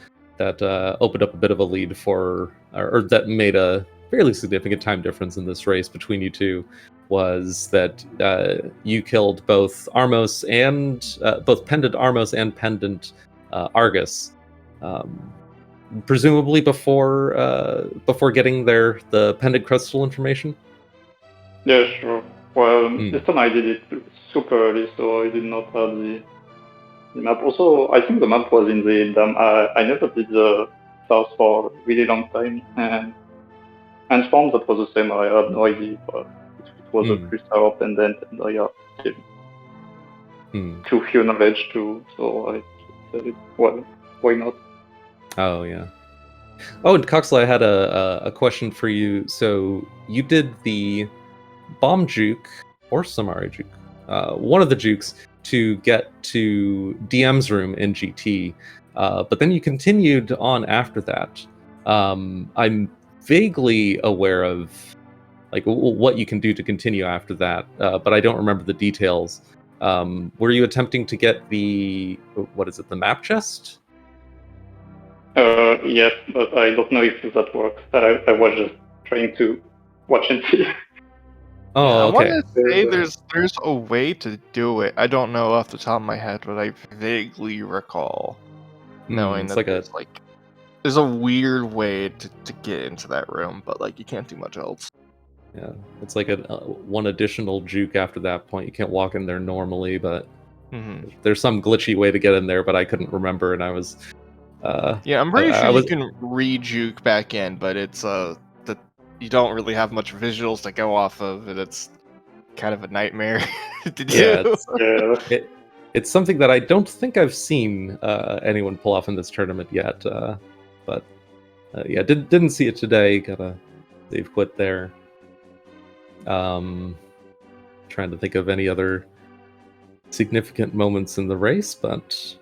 opened up a bit of a lead or that made a fairly significant time difference in this race between you two, was that you killed both Armos and both Pendant Armos and Pendant Argus, presumably before getting the Pendant Crystal information. Yeah, sure. Well, this time I did it super early, so I did not have the map. Also, I think the map was in the dam. I never did the south for a really long time, and Storm, that was the same. I had no idea, but it was a crystal pendant, and I had too few knowledge too, so I said, well, why not? Oh yeah. Oh, and Coxla, I had a question for you. So you did the bomb juke or Samari juke, one of the jukes, to get to DM's room in GT, but then you continued on after that. I'm vaguely aware of what you can do to continue after that, but I don't remember the details. Were you attempting to get the map chest? Yes, but I don't know if that works. I was just trying to watch and see. Oh, okay. I want to say there's a way to do it. I don't know off the top of my head, but I vaguely recall knowing that there's a weird way to get into that room, but you can't do much else. Yeah, it's like one additional juke after that point. You can't walk in there normally, but there's some glitchy way to get in there, but I couldn't remember, and I was... I'm pretty sure you can re-juke back in, but it's that you don't really have much visuals to go off of, and it's kind of a nightmare to do. It's something that I don't think I've seen anyone pull off in this tournament yet, but didn't see it today. Gotta save quit there. Trying to think of any other significant moments in the race, but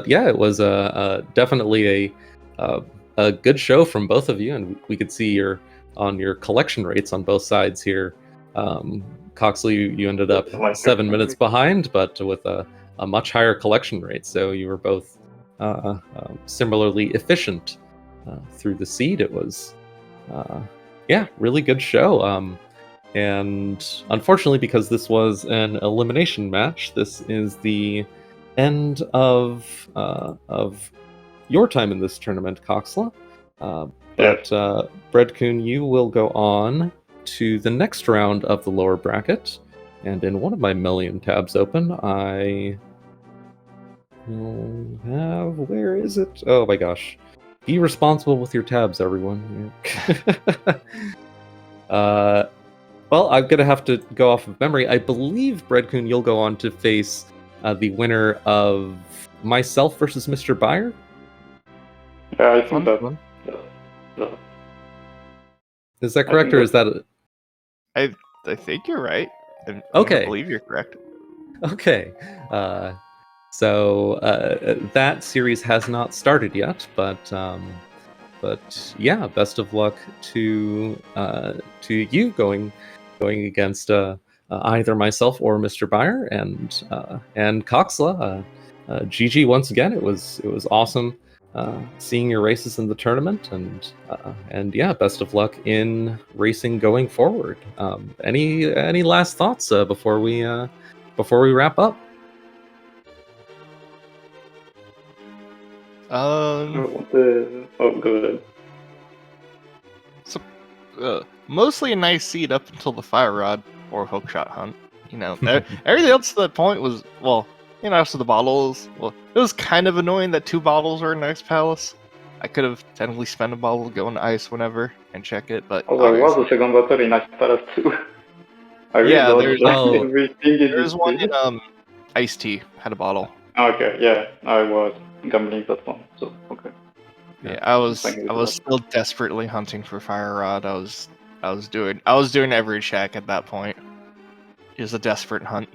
yeah, it was definitely a good show from both of you, and we could see your collection rates on both sides here. Coxla, you ended up 7 minutes behind, but with a much higher collection rate, so you were both similarly efficient through the seed. It was really good show. And unfortunately, because this was an elimination match, this is the end of your time in this tournament, Coxla. But Bread-Kun, you will go on to the next round of the lower bracket. And in one of my million tabs open, I will have... Where is it? Oh my gosh. Be responsible with your tabs, everyone. Well, I'm going to have to go off of memory. I believe, Bread-Kun, you'll go on to face the winner of myself versus Mr. Buyer. Yeah, I think that. Is that correct, or is that... I think you're right. I'm Okay. I believe you're correct. Okay. So that series has not started yet, but yeah, best of luck to you going against either myself or Mr. Buyer and Coxla. GG once again. It was awesome seeing your races in the tournament, and yeah, best of luck in racing going forward. Any last thoughts before we wrap up? Go ahead. So, mostly a nice seed up until the fire rod or hookshot hunt. You know, everything else to that point was, well, you know, after the bottles, well, it was kind of annoying that 2 bottles were in Ice Palace. I could have technically spent a bottle, go into ice whenever, and check it, but oh, there was a second bottle in Ice Palace too. I really there's one in Iced Tea had a bottle. Okay, yeah, I was gambling that one, so okay. Yeah, I was still desperately hunting for fire rod. I was doing every check at that point. It was a desperate hunt.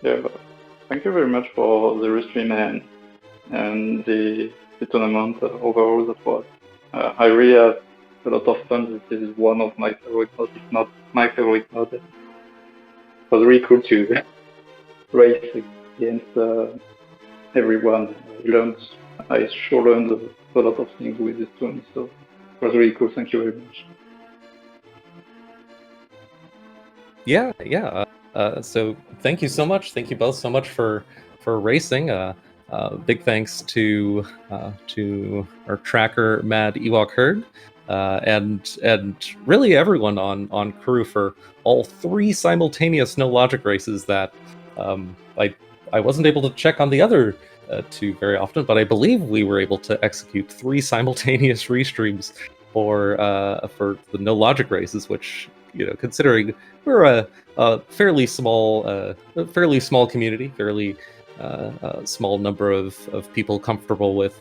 Yeah, but thank you very much for the restream and the tournament overall. That was I really had a lot of fun. This is one of my favorite modes, if not my favorite mode. It was really cool to race against everyone. I sure learned a lot of things with this tournament, so it was really cool. Thank you very much. Yeah. So thank you so much. Thank you both so much for racing. Big thanks to our tracker Mad Ewok Herd, and really everyone on crew for all 3 simultaneous no logic races that I wasn't able to check on the other 2 very often, but I believe we were able to execute 3 simultaneous restreams for the no logic races, which, you know, considering we're a fairly small community, fairly small number of people comfortable with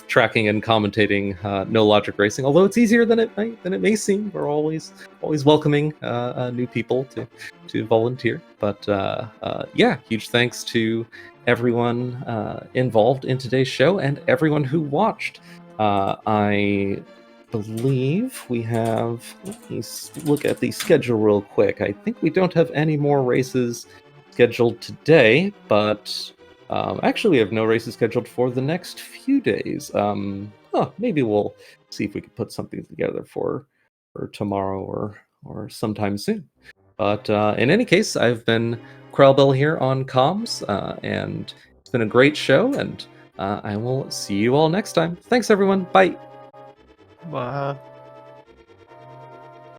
tracking and commentating no logic racing. Although it's easier than it may seem. We're always welcoming new people to volunteer. But yeah, huge thanks to everyone involved in today's show and everyone who watched. I believe we have... Let me look at the schedule real quick. I think we don't have any more races scheduled today, but actually we have no races scheduled for the next few days. Maybe we'll see if we can put something together for tomorrow or sometime soon. But in any case, I've been Krellbell here on comms, and it's been a great show, and I will see you all next time. Thanks, everyone. Bye. Bye.